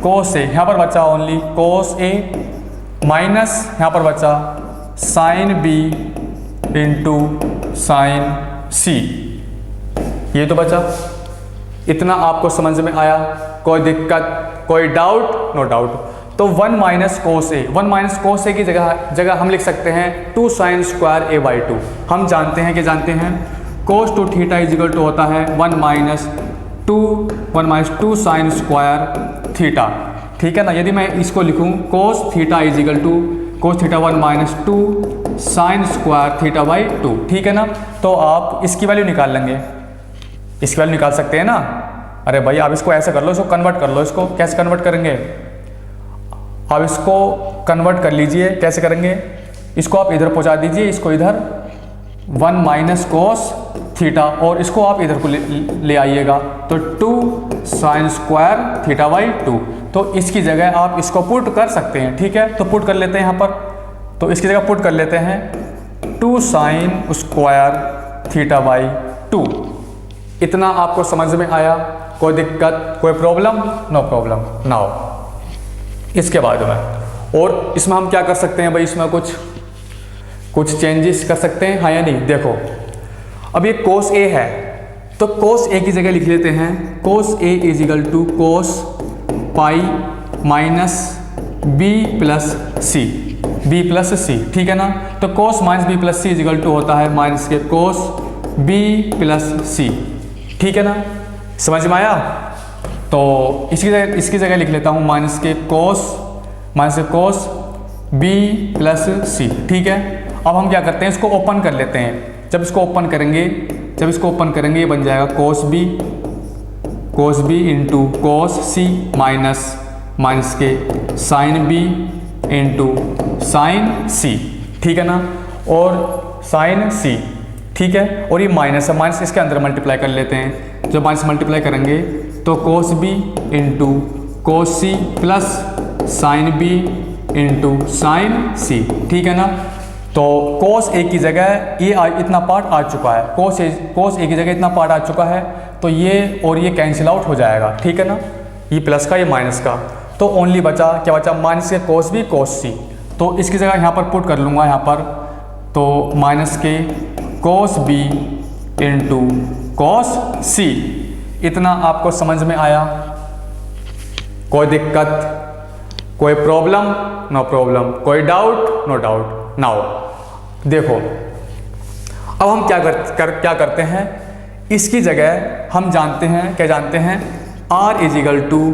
cos a यहाँ पर बचा ओनली cos a माइनस यहाँ पर बचा sine b into sine c, ये तो बचा। इतना आपको समझ में आया, कोई दिक्कत, कोई डाउट? No doubt. तो 1 माइनस cos a की जगह हम लिख सकते हैं 2 sin स्क्वायर a/2। हम जानते हैं cos 2 थीटा इजिकल टू होता है 1 माइनस 2 sin स्क्वायर थीटा, ठीक है ना। यदि मैं इसको लिखूं cos theta is equal to cos theta 1 minus 2 sin square theta, ठीक है ना। तो आप इसकी वैल्यू निकाल लेंगे, इसकी वैल्यू निकाल सकते हैं ना। अरे भाई आप इसको ऐसे कर लो, इसको कन्वर्ट कर लो। इसको कैसे कन्वर्ट करेंगे, आप इसको कन्वर्ट कर लीजिए। कैसे करेंगे, इसको आप इधर पहुंचा दीजिए, इसको इधर 1 माइनस cos थीटा, और इसको आप इधर को ले आइएगा, तो 2 sin स्क्वायर थीटा/2। तो इसकी जगह आप इसको पुट कर सकते हैं, ठीक है। तो पुट कर लेते हैं यहाँ पर, तो इसकी जगह पुट कर लेते हैं 2 sin स्क्वायर थीटा/2। इतना आपको समझ में आया, कोई दिक्कत, कोई प्रॉब्लम? No problem. नाउ इसके बाद में और इसमें हम क्या कर सकते हैं भाई, इसमें कुछ चेंजेस कर सकते हैं, हाँ या नहीं। देखो अब ये cos a है, तो cos a की जगह लिख लेते हैं cos a is equal to cos pi minus b plus c, ठीक है ना। तो cos minus b plus c is equal to होता है माइनस के cos b प्लस c, ठीक है ना। समझ में आया। तो इसकी जगह लिख लेता हूँ माइनस के cos b प्लस c, ठीक है। अब हम क्या करते हैं, इसको ओपन कर लेते हैं। जब इसको ओपन करेंगे ये बन जाएगा cos b into cos c minus के sine b into sine c, ठीक है ना, और साइन c, ठीक है। और ये माइनस है, माइनस इसके अंदर मल्टीप्लाई कर लेते हैं। जब माइनस मल्टीप्लाई करेंगे तो cos b into cos c plus sign b into sine c, ठीक है ना। तो cos a की जगह ये इतना पार्ट आ चुका है, cos a की जगह इतना पार्ट आ चुका है, तो ये और ये कैंसिल आउट हो जाएगा, ठीक है ना। ये प्लस का, ये माइनस का, तो ओनली बचा क्या बचा, माइनस के cos b cos c। तो इसकी जगह यहाँ पर पुट कर लूँगा, यहाँ पर तो माइनस के cos b into cos c। इतना आपको समझ में आया, कोई दिक्कत, कोई प्रॉब्लम? No problem. कोई डाउट? No doubt. नाउ देखो अब हम क्या करते हैं, इसकी जगह हम जानते हैं r is equal to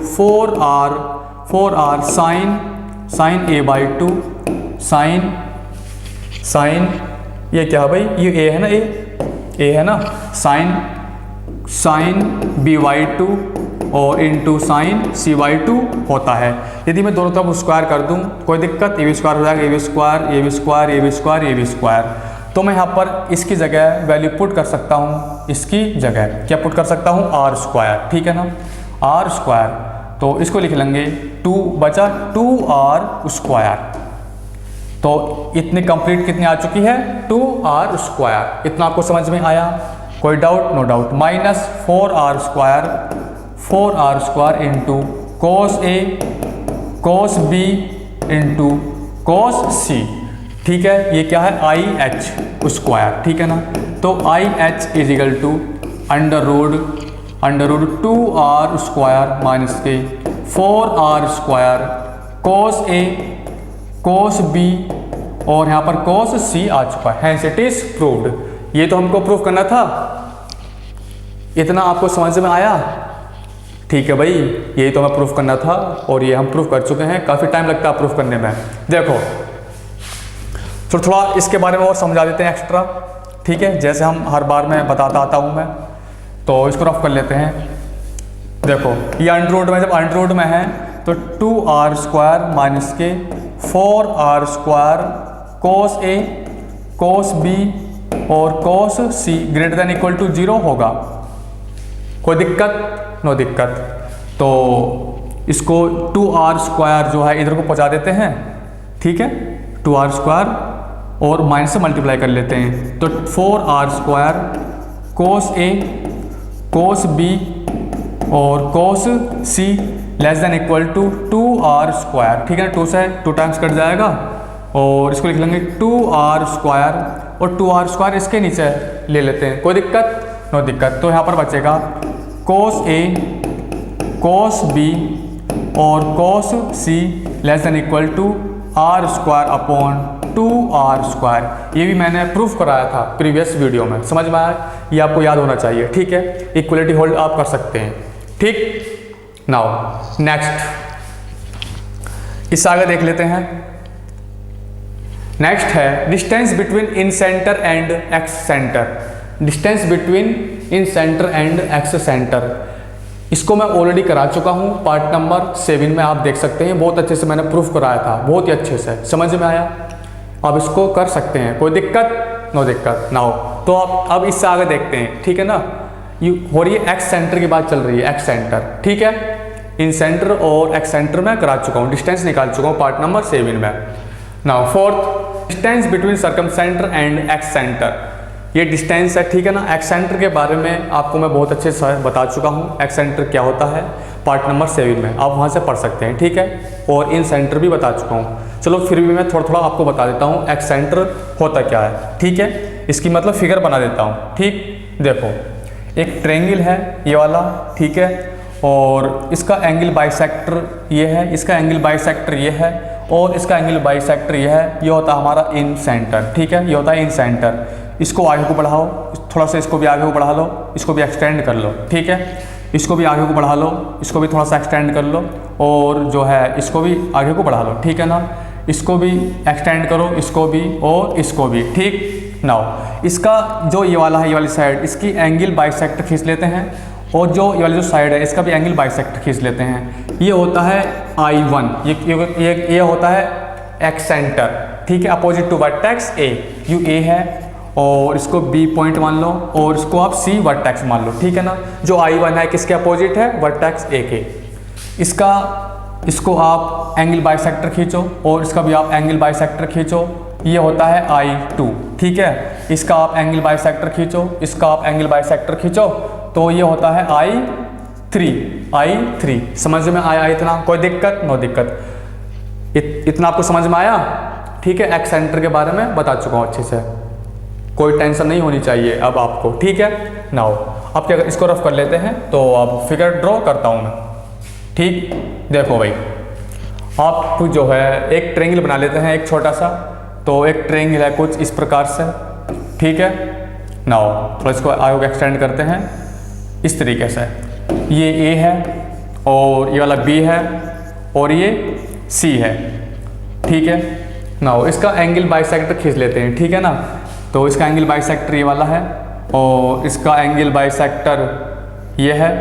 4r sine a/2 sine ये क्या है भाई, ये a है ना, a है ना, साइन b/2 और इंटू साइन c/2 होता है। यदि मैं दोनों तरफ स्क्वायर कर दूं, कोई दिक्कत, ए बी स्क्वायर हो जाएगा, ए बी स्क्वायर। तो मैं यहाँ पर इसकी जगह वैल्यू पुट कर सकता हूँ, इसकी जगह क्या पुट कर सकता हूँ, r स्क्वायर, ठीक है ना, r स्क्वायर। तो इसको लिख लेंगे 2 बचा 2r स्क्वायर, तो इतनी कंप्लीट कितनी आ चुकी है 2r²। इतना आपको समझ में आया? कोई doubt? No doubt. -4r² into cos A cos B into cos C। ठीक है, ये क्या है? IH²। ठीक है ना? तो IH is equal to under root 2r² minus के 4r² cos A cos B और यहाँ पर cos C आ चुका है। Hence it is proved। ये तो हमको प्रूफ करना था। इतना आपको समझ में आया? ठीक है भाई, यही तो हमें प्रूफ करना था और ये हम प्रूफ कर चुके हैं। काफ़ी टाइम लगता है प्रूफ करने में। देखो तो थोड़ा इसके बारे में और समझा देते हैं एक्स्ट्रा। ठीक है, जैसे हम हर बार मैं बताता आता हूँ मैं, तो इसको रफ कर लेते हैं। देखो ये अंडर में, जब अंडर में है तो 2r² माइनस के 4r² cos A cos B और cos C greater than equal to 0 होगा। कोई दिक्कत? नो दिक्कत। तो इसको 2r² जो है इधर को पहुंचा देते हैं। ठीक है, 2r² और माइनस से मल्टीप्लाई कर लेते हैं, तो 4r² cos A cos B और cos C less than equal to 2r²। ठीक है, 2 से 2 टाइम्स कट जाएगा और इसको लिख लेंगे 2r² और 2r² इसके नीचे ले लेते हैं। कोई दिक्कत? नो दिक्कत। तो यहाँ पर बचेगा cos A cos B और cos C less than equal to r² 2r²। ये भी मैंने प्रूफ कराया था प्रीवियस वीडियो में। समझ में आया? ये आपको याद होना चाहिए। ठीक है, इक्वलिटी होल्ड आप कर सकते हैं। ठीक, नाउ नेक्स्ट इससे आगे देख लेते हैं। नेक्स्ट है distance between in centre and x centre. Distance between in centre and x centre, इसको मैं ऑलरेडी करा चुका हूँ पार्ट नंबर 7 में। आप देख सकते हैं, बहुत अच्छे से मैंने प्रूफ कराया था, बहुत ही अच्छे से। समझ में आया? आप इसको कर सकते हैं, कोई दिक्कत? नो दिक्कत। नाउ तो आप अब इससे आगे देखते हैं। ठीक है ना, ये हो रही है एक्स सेंटर की बात चल रही है, एक्स सेंटर। ठीक है, इन सेंटर और एक्स सेंटर में करा चुका हूँ, डिस्टेंस निकाल चुका हूँ पार्ट नंबर 7 में। Now fourth, distance between circum centre and x centre. ये डिस्टेंस है। ठीक है ना, एक्स सेंटर के बारे में आपको मैं बहुत अच्छे से बता चुका हूँ। एक्स सेंटर क्या होता है पार्ट नंबर 7 में, आप वहाँ से पढ़ सकते हैं। ठीक है, और इन सेंटर भी बता चुका हूँ। चलो फिर भी मैं थोड़ा थोड़ा आपको बता देता हूँ एक्स सेंटर होता क्या है। ठीक है, इसकी मतलब फिगर बना देता हूँ। ठीक, देखो एक ट्रायंगल है ये वाला। ठीक है, और इसका एंगल बाइसेक्टर ये है, इसका एंगल बाइसेक्टर ये है और इसका एंगल बाइसेक्टर ये है। ये होता है हमारा इन सेंटर। ठीक है, ये होता है इन सेंटर। इसको आगे को बढ़ाओ, थोड़ा सा इसको भी आगे को बढ़ा लो, इसको भी एक्सटेंड कर लो। ठीक है, इसको भी आगे को बढ़ा लो, इसको भी थोड़ा सा एक्सटेंड कर लो और जो है इसको भी आगे को बढ़ा लो। ठीक है ना, इसको भी एक्सटेंड करो, इसको भी और इसको भी। ठीक, नाउ इसका जो ये वाला है, ये वाली साइड, इसकी एंगल बाइसेक्टर खींच लेते हैं और जो ये वाली जो साइड है इसका भी एंगल बाइसेक्टर खींच लेते हैं। ये होता है I1, ये होता है एक्स सेंटर। ठीक है, अपोजिट टू वर्टेक्स A। यू A है और इसको B पॉइंट मान लो और इसको आप C वर्टेक्स मान लो। ठीक है ना, जो I1 है किसके अपोजिट है? वर्टेक्स A के। इसको आप एंगल बाइसेक्टर खींचो और इसका भी आप एंगल बाइसेक्टर खींचो। ये होता है I2। ठीक है, इसका आप एंगल बाइसेक्टर खींचो, इसका आप एंगल बाइसेक्टर खींचो, तो ये होता है I3। समझ में आया इतना? कोई दिक्कत? नो दिक्कत। इतना आपको समझ में आया? ठीक है, एक्स सेंटर के बारे में बता चुका हूँ अच्छे से, कोई टेंशन नहीं होनी चाहिए अब आपको। ठीक है, नाउ अब क्या, इसको रफ कर लेते हैं। तो अब फिगर ड्रॉ करता हूँ मैं। ठीक, देखो भाई, आप जो है एक ट्रायंगल बना लेते हैं, एक छोटा सा। तो एक ट्रायंगल है कुछ इस प्रकार से। ठीक है, नाउ थोड़ा इसको आगे एक्सटेंड करते हैं इस तरीके से। ये A है और ये वाला B है और ये C है। ठीक है, नाउ इसका एंगल बाइसेक्टर खींच लेते हैं। ठीक है ना, तो इसका एंगल बाइसेक्टर ये वाला है और इसका एंगल बाइसेक्टर ये है।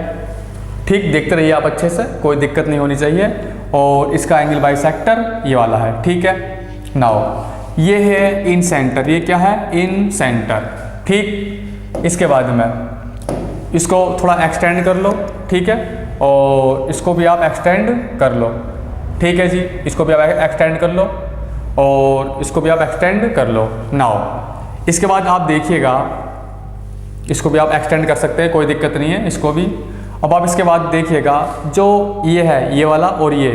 ठीक, देखते रहिए आप अच्छे से, कोई दिक्कत नहीं होनी चाहिए। और इसका एंगल बाइसेक्टर ये वाला है। ठीक है, नाउ ये है इन सेंटर। ये क्या है? इन सेंटर। ठीक, इसके बाद में इसको थोड़ा एक्सटेंड कर लो। ठीक है, और इसको भी आप एक्सटेंड कर लो। ठीक है जी, इसको भी आप एक्सटेंड कर लो और इसको भी आप एक्सटेंड कर लो। नाउ इसके बाद आप देखिएगा, इसको भी आप एक्सटेंड कर सकते हैं, कोई दिक्कत नहीं है इसको भी। अब आप इसके बाद देखिएगा जो ये है, ये वाला और ये,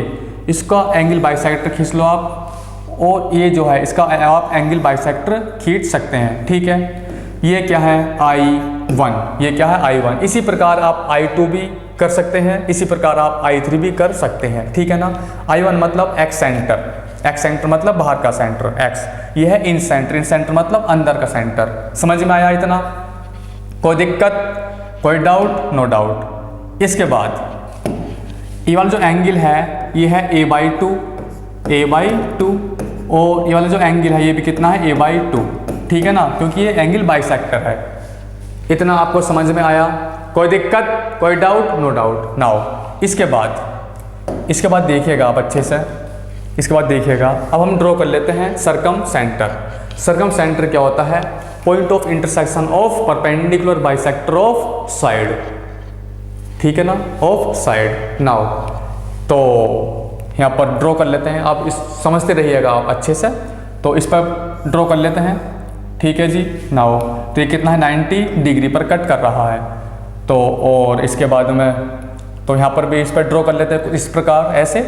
इसका एंगल बाइसेक्टर खींच लो आप, और ये जो है इसका आप एंगल बाइसेक्टर खींच सकते हैं, ठीक है। ये क्या है I1, ये क्या है I1। इसी प्रकार आप I2 भी कर सकते हैं, इसी प्रकार आप I3 भी कर सकते हैं, ठीक है ना। I1 मतलब एक्स सेंटर, एक्स सेंटर मतलब बाहर का सेंटर एक्स, ये है इन सेंटर, इन सेंटर मतलब अंदर का सेंटर। समझ में आया इतना? कोई दिक्कत, कोई डाउट? No doubt. इसके बाद ये वाला जो एंगल है ये है A/2, A/2, और ये वाला जो एंगल है ये भी कितना है A/2, ठीक है ना, क्योंकि ये एंगल बाइसेक्टर है। इतना आपको समझ में आया? कोई दिक्कत, कोई डाउट? No doubt. नाउ इसके बाद देखिएगा आप अच्छे से, इसके बाद देखिएगा। अब हम ड्रॉ कर लेते हैं सर्कम सेंटर। सर्कम सेंटर क्या होता है? Point of intersection of perpendicular bisector of side, ठीक है ना, ऑफ साइड। नाउ तो यहाँ पर ड्रॉ कर लेते हैं, आप इस समझते रहिएगा आप अच्छे से। तो इस पर ड्रॉ कर लेते हैं, ठीक है जी। नाउ तो ये कितना है 90 डिग्री पर कट कर रहा है। तो और इसके बाद में तो यहाँ पर भी इस पर ड्रॉ कर लेते हैं कुछ इस प्रकार, ऐसे।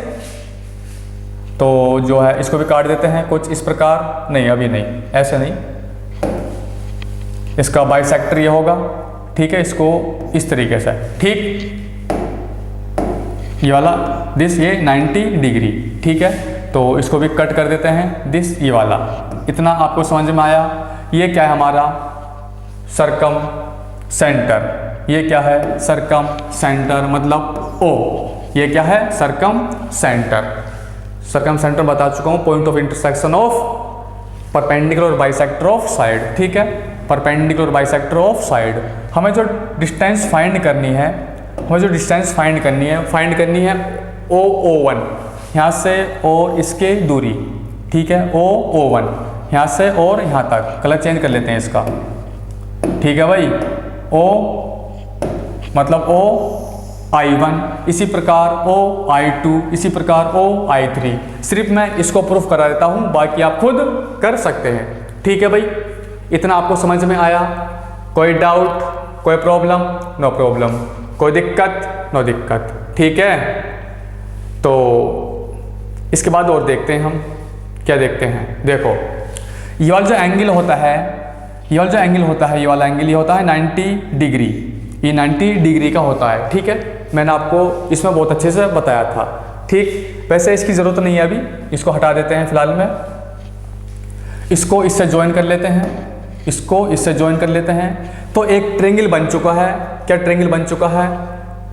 तो जो है इसको भी काट देते हैं कुछ इस प्रकार, नहीं अभी नहीं, ऐसे नहीं, इसका बाइसेक्टर ये होगा, ठीक है। इसको इस तरीके से, ठीक, ये वाला दिस, ये 90 डिग्री, ठीक है। तो इसको भी कट कर देते हैं दिस, ये वाला। इतना आपको समझ में आया? ये क्या है हमारा सर्कम सेंटर, ये क्या है सर्कम सेंटर मतलब O, ये क्या है सर्कम सेंटर। सर्कम सेंटर बता चुका हूँ, point of intersection of perpendicular bisector of side, ठीक है, परपेंडिकुलर बाइसेक्टर ऑफ साइड। हमें जो डिस्टेंस फाइंड करनी है, फाइंड करनी है OO1, यहाँ से और इसके दूरी, ठीक है, OO1 यहाँ से और यहाँ तक। कलर चेंज कर लेते हैं इसका, ठीक है भाई। O मतलब OI1, इसी प्रकार OI2, इसी प्रकार OI3। सिर्फ मैं इसको प्रूफ करा देता हूँ, बाकी आप खुद कर सकते हैं, ठीक है भाई। इतना आपको समझ में आया? कोई डाउट, कोई प्रॉब्लम? No problem. कोई दिक्कत? नो दिक्कत, ठीक है। तो इसके बाद और देखते हैं हम क्या देखते हैं। देखो ये वाला जो एंगल होता है, ये वाला एंगल ये होता है 90 डिग्री, ये 90 डिग्री का होता है, ठीक है। मैंने आपको इसमें बहुत अच्छे से बताया था, ठीक। वैसे इसकी ज़रूरत नहीं है अभी, इसको हटा देते हैं फिलहाल में। इसको इससे ज्वाइन कर लेते हैं, इसको इससे ज्वाइन कर लेते हैं। तो एक ट्रायंगल बन चुका है। क्या ट्रायंगल बन चुका है?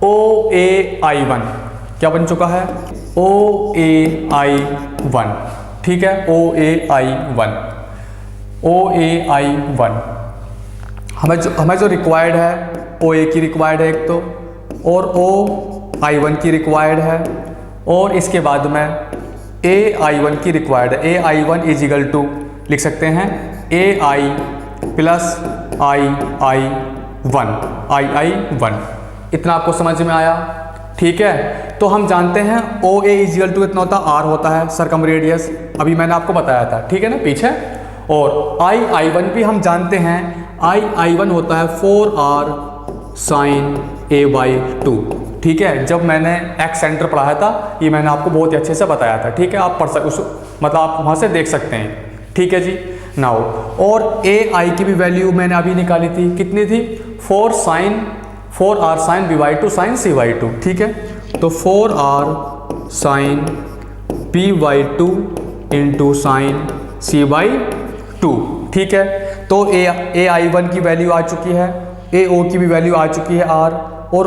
OAI1। क्या बन चुका है? OAI1, ठीक है, OAI1। हमें जो रिक्वायर्ड है, OA की रिक्वायर्ड है एक तो, और OI1 की रिक्वायर्ड है, और इसके बाद में AI1 की रिक्वायर्ड है। AI1 इज इक्वल टू लिख सकते हैं AI प्लस II1। इतना आपको समझ में आया? ठीक है। तो हम जानते हैं OA इज इक्वल टू कितना होता है? R होता है सर्कम रेडियस, अभी मैंने आपको बताया था, ठीक है ना पीछे। और I1 भी हम जानते हैं, I1 होता है 4R sin A/2, ठीक है। जब मैंने एक्स सेंटर पढ़ाया था, ये मैंने आपको बहुत ही अच्छे से बताया था, ठीक है। आप पढ़ सकते, मतलब आप वहाँ से देख सकते हैं, ठीक है जी। नाउ और AI की भी वैल्यू मैंने अभी निकाली थी, कितनी थी? 4R sin B/2 sin C/2, ठीक है। तो 4R sin B/2 into sine C/2, ठीक है। तो AI1 की वैल्यू आ चुकी है, AO की भी वैल्यू आ चुकी है R, और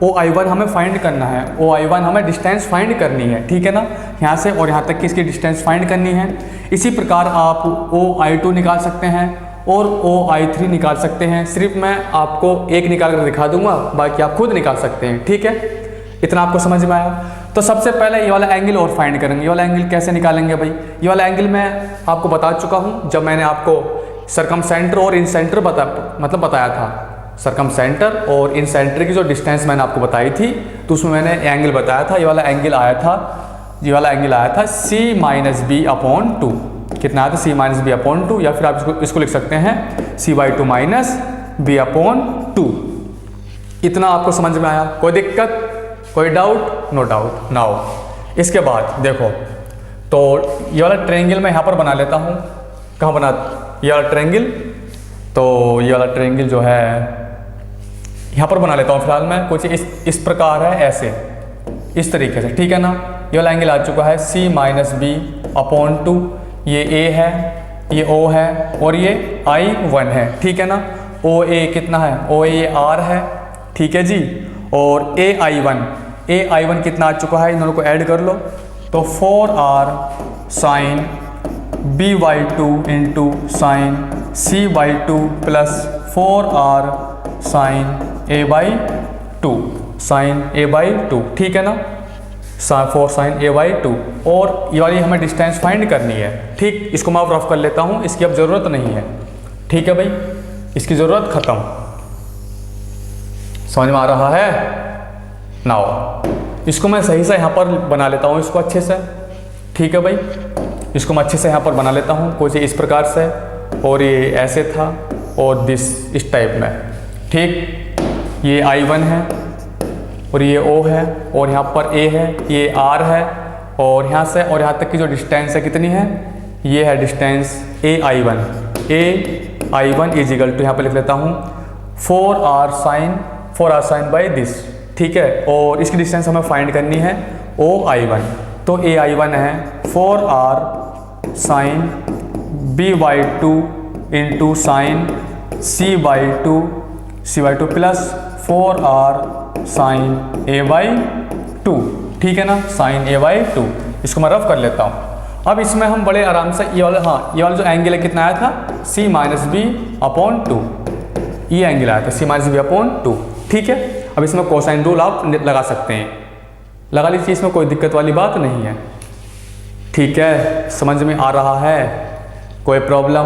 OI1 हमें फाइंड करना है। OI1 हमें डिस्टेंस फाइंड करनी है, ठीक है ना। यहाँ से और यहाँ तक की इसकी डिस्टेंस फाइंड करनी है। इसी प्रकार आप OI2 निकाल सकते हैं और OI3 निकाल सकते हैं। सिर्फ मैं आपको एक निकाल कर दिखा दूंगा, बाकी आप खुद निकाल सकते हैं, ठीक है। इतना आपको समझ में आया? तो सबसे पहले ये वाला एंगल और फाइंड करेंगे। ये वाला एंगल कैसे निकालेंगे भाई? ये वाला एंगल मैं आपको बता चुका हूँ जब मैंने आपको सर्कम सेंटर और इन सेंटर बताया था। सर्कम सेंटर और इन सेंटर की जो डिस्टेंस मैंने आपको बताई थी, तो उसमें मैंने एंगल बताया था। ये वाला एंगल आया था ये वाला एंगल आया था c minus B upon two. कितना आया था? c minus B upon two, या फिर आप इसको लिख सकते हैं c/2 minus B upon to. इतना आपको समझ में आया? कोई दिक्कत, कोई डाउट? No doubt. नाउ इसके बाद देखो, तो ये वाला ट्रायंगल मैं यहाँ पर बना लेता हूँ। कहाँ बना? ये वाला ट्रायंगल, तो ये वाला ट्रायंगल जो है यहाँ पर बना लेता हूँ फिलहाल मैं। कुछ इस प्रकार है, ऐसे इस तरीके से, ठीक है ना। ये वाला एंगल आ चुका है c minus B upon two. ये a है, ये o है और ये I1 है, ठीक है ना। OA कितना है? OA ये R है, ठीक है जी। और AI1 कितना आ चुका है? इन दोनों को ऐड कर लो तो 4R sine B/2 into sine C/2 plus 4R sine A/2, ठीक है ना। 4 साइन A/2। और ये वाली हमें डिस्टेंस फाइंड करनी है, ठीक। इसको मैं रफ कर लेता हूँ, इसकी अब ज़रूरत नहीं है, ठीक है भाई, इसकी ज़रूरत ख़त्म। समझ में आ रहा है? नाउ इसको मैं सही से यहाँ पर बना लेता हूँ, इसको अच्छे से, ठीक है भाई। इसको मैं अच्छे से यहाँ पर बना लेता हूँ, कुछ इस प्रकार से, और ये ऐसे था और इस टाइप में, ठीक। ये I1 है और ये O है और यहाँ पर A है, ये R है, और यहाँ से और यहाँ तक की जो डिस्टेंस है कितनी है? ये है distance AI1 is equal to, यहाँ पर लिख लेता हूँ 4R साइन बाई दिस, ठीक है। और इसकी डिस्टेंस हमें फाइंड करनी है OI1। तो AI1 है 4R sine B/2 into sine C/2 plus 4R sine A/2, ठीक है ना, साइन A/2। इसको मैं रफ कर लेता हूँ। अब इसमें हम बड़े आराम से ये वाला जो एंगल है कितना आया था? c minus B upon two. ये एंगल आया था c minus B upon two, ठीक है। अब इसमें कोसाइन रूल आप लगा सकते हैं, लगा लीजिए, इसमें कोई दिक्कत वाली बात नहीं है, ठीक है। समझ में आ रहा है? कोई प्रॉब्लम,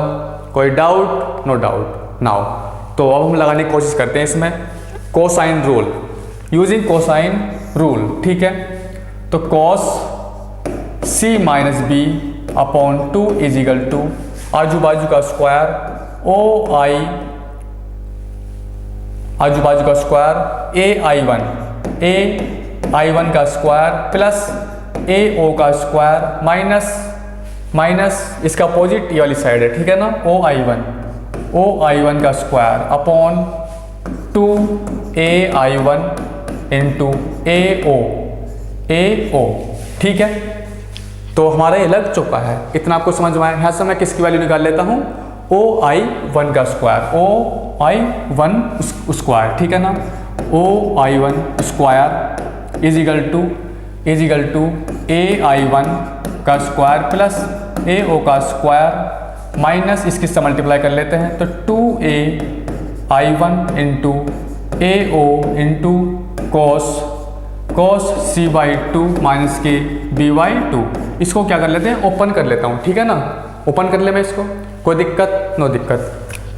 कोई डाउट? No doubt. नाउ तो अब हम लगाने की कोशिश करते हैं इसमें cosine rule, using cosine rule, ठीक है। तो cos c minus B upon two is equal to आजू बाजू का स्क्वायर आजू बाजू का स्क्वायर AI1 का स्क्वायर प्लस AO का स्क्वायर माइनस इसका अपोजिट ये वाली साइड है, ठीक है ना, OI1 का square upon 2AI1 into AO, ठीक है। तो हमारा ये लग चुका है, इतना आपको समझ में आया। यहाँ से मैं किसकी वैल्यू निकाल लेता हूँ? OI1 का स्क्वायर, OI1 स्क्वायर, ठीक है ना। OI1 square is equal to AI1 का स्क्वायर प्लस AO का स्क्वायर माइनस इसकी से मल्टीप्लाई कर लेते हैं तो 2AI1 into AO into cos C/2 minus के B/2। इसको क्या कर लेते हैं? ओपन कर लेता हूँ, ठीक है ना। ओपन कर ले मैं इसको, कोई दिक्कत? नो दिक्कत।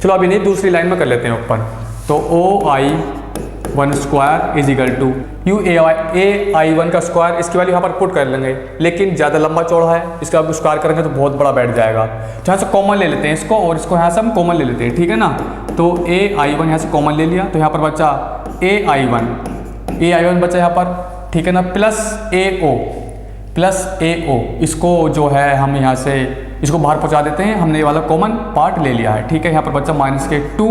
चलो अभी नहीं, दूसरी लाइन में कर लेते हैं ओपन। तो OI1 square is equal to AI1 का स्क्वायर, इसकी वैल्यू यहाँ पर पुट कर लेंगे, लेकिन ज़्यादा लंबा चौड़ा है, इसका आप स्क्वायर करेंगे तो बहुत बड़ा बैठ जाएगा। यहाँ से कॉमन ले लेते हैं इसको, और इसको यहाँ से हम कॉमन ले लेते हैं, ठीक है ना। तो AI1 यहाँ से कॉमन ले लिया, तो यहाँ पर बचा AI1 बचा यहाँ पर, ठीक है ना, प्लस AO। इसको जो है हम यहाँ से इसको बाहर पहुँचा देते हैं, हमने ये वाला कॉमन पार्ट ले लिया है, ठीक है। यहाँ पर बचा माइनस के 2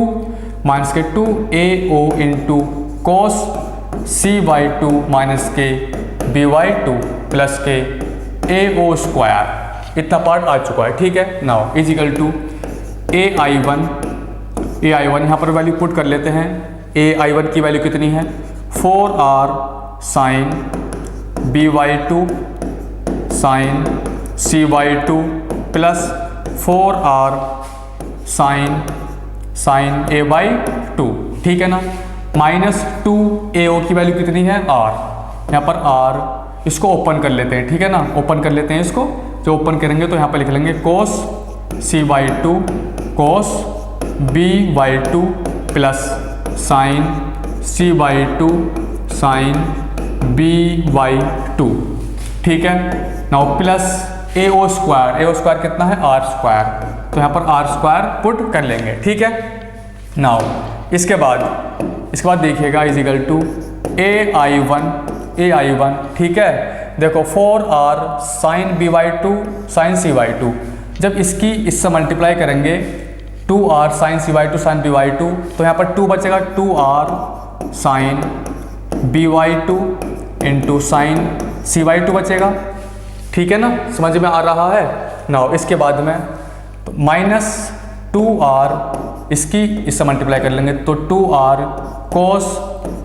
AO into cos C/2 minus के B/2 प्लस के AO स्क्वायर, इतना पार्ट आ चुका है, ठीक है। Now is equal to AI1 यहाँ पर वैल्यू पुट कर लेते हैं। AI1 की वैल्यू कितनी है? 4R sine B/2 sine C/2 plus 4R sine A/2, ठीक है ना, माइनस 2AO की वैल्यू कितनी है? R। यहाँ पर R, इसको ओपन कर लेते हैं, ठीक है ना। ओपन कर लेते हैं इसको, जो ओपन करेंगे तो यहाँ पर लिख लेंगे cos C/2 cos B/2 plus sine C/2 sine B/2, ठीक है। Now plus A O square कितना है आर स्क्वायर, तो यहाँ पर आर स्क्वायर पुट कर लेंगे, ठीक है। नाउ इसके बाद देखिएगा is equal to A I one, ठीक है। देखो 4r sine B by two sine C by two, जब इससे मल्टीप्लाई करेंगे 2r sine C by two sine B by two, तो यहाँ पर 2 बचेगा 2r sine B by two into sine C by two बचेगा, ठीक है ना, समझ में आ रहा है। नाउ इसके बाद में तो माइनस 2r इससे मल्टीप्लाई कर लेंगे तो 2r cos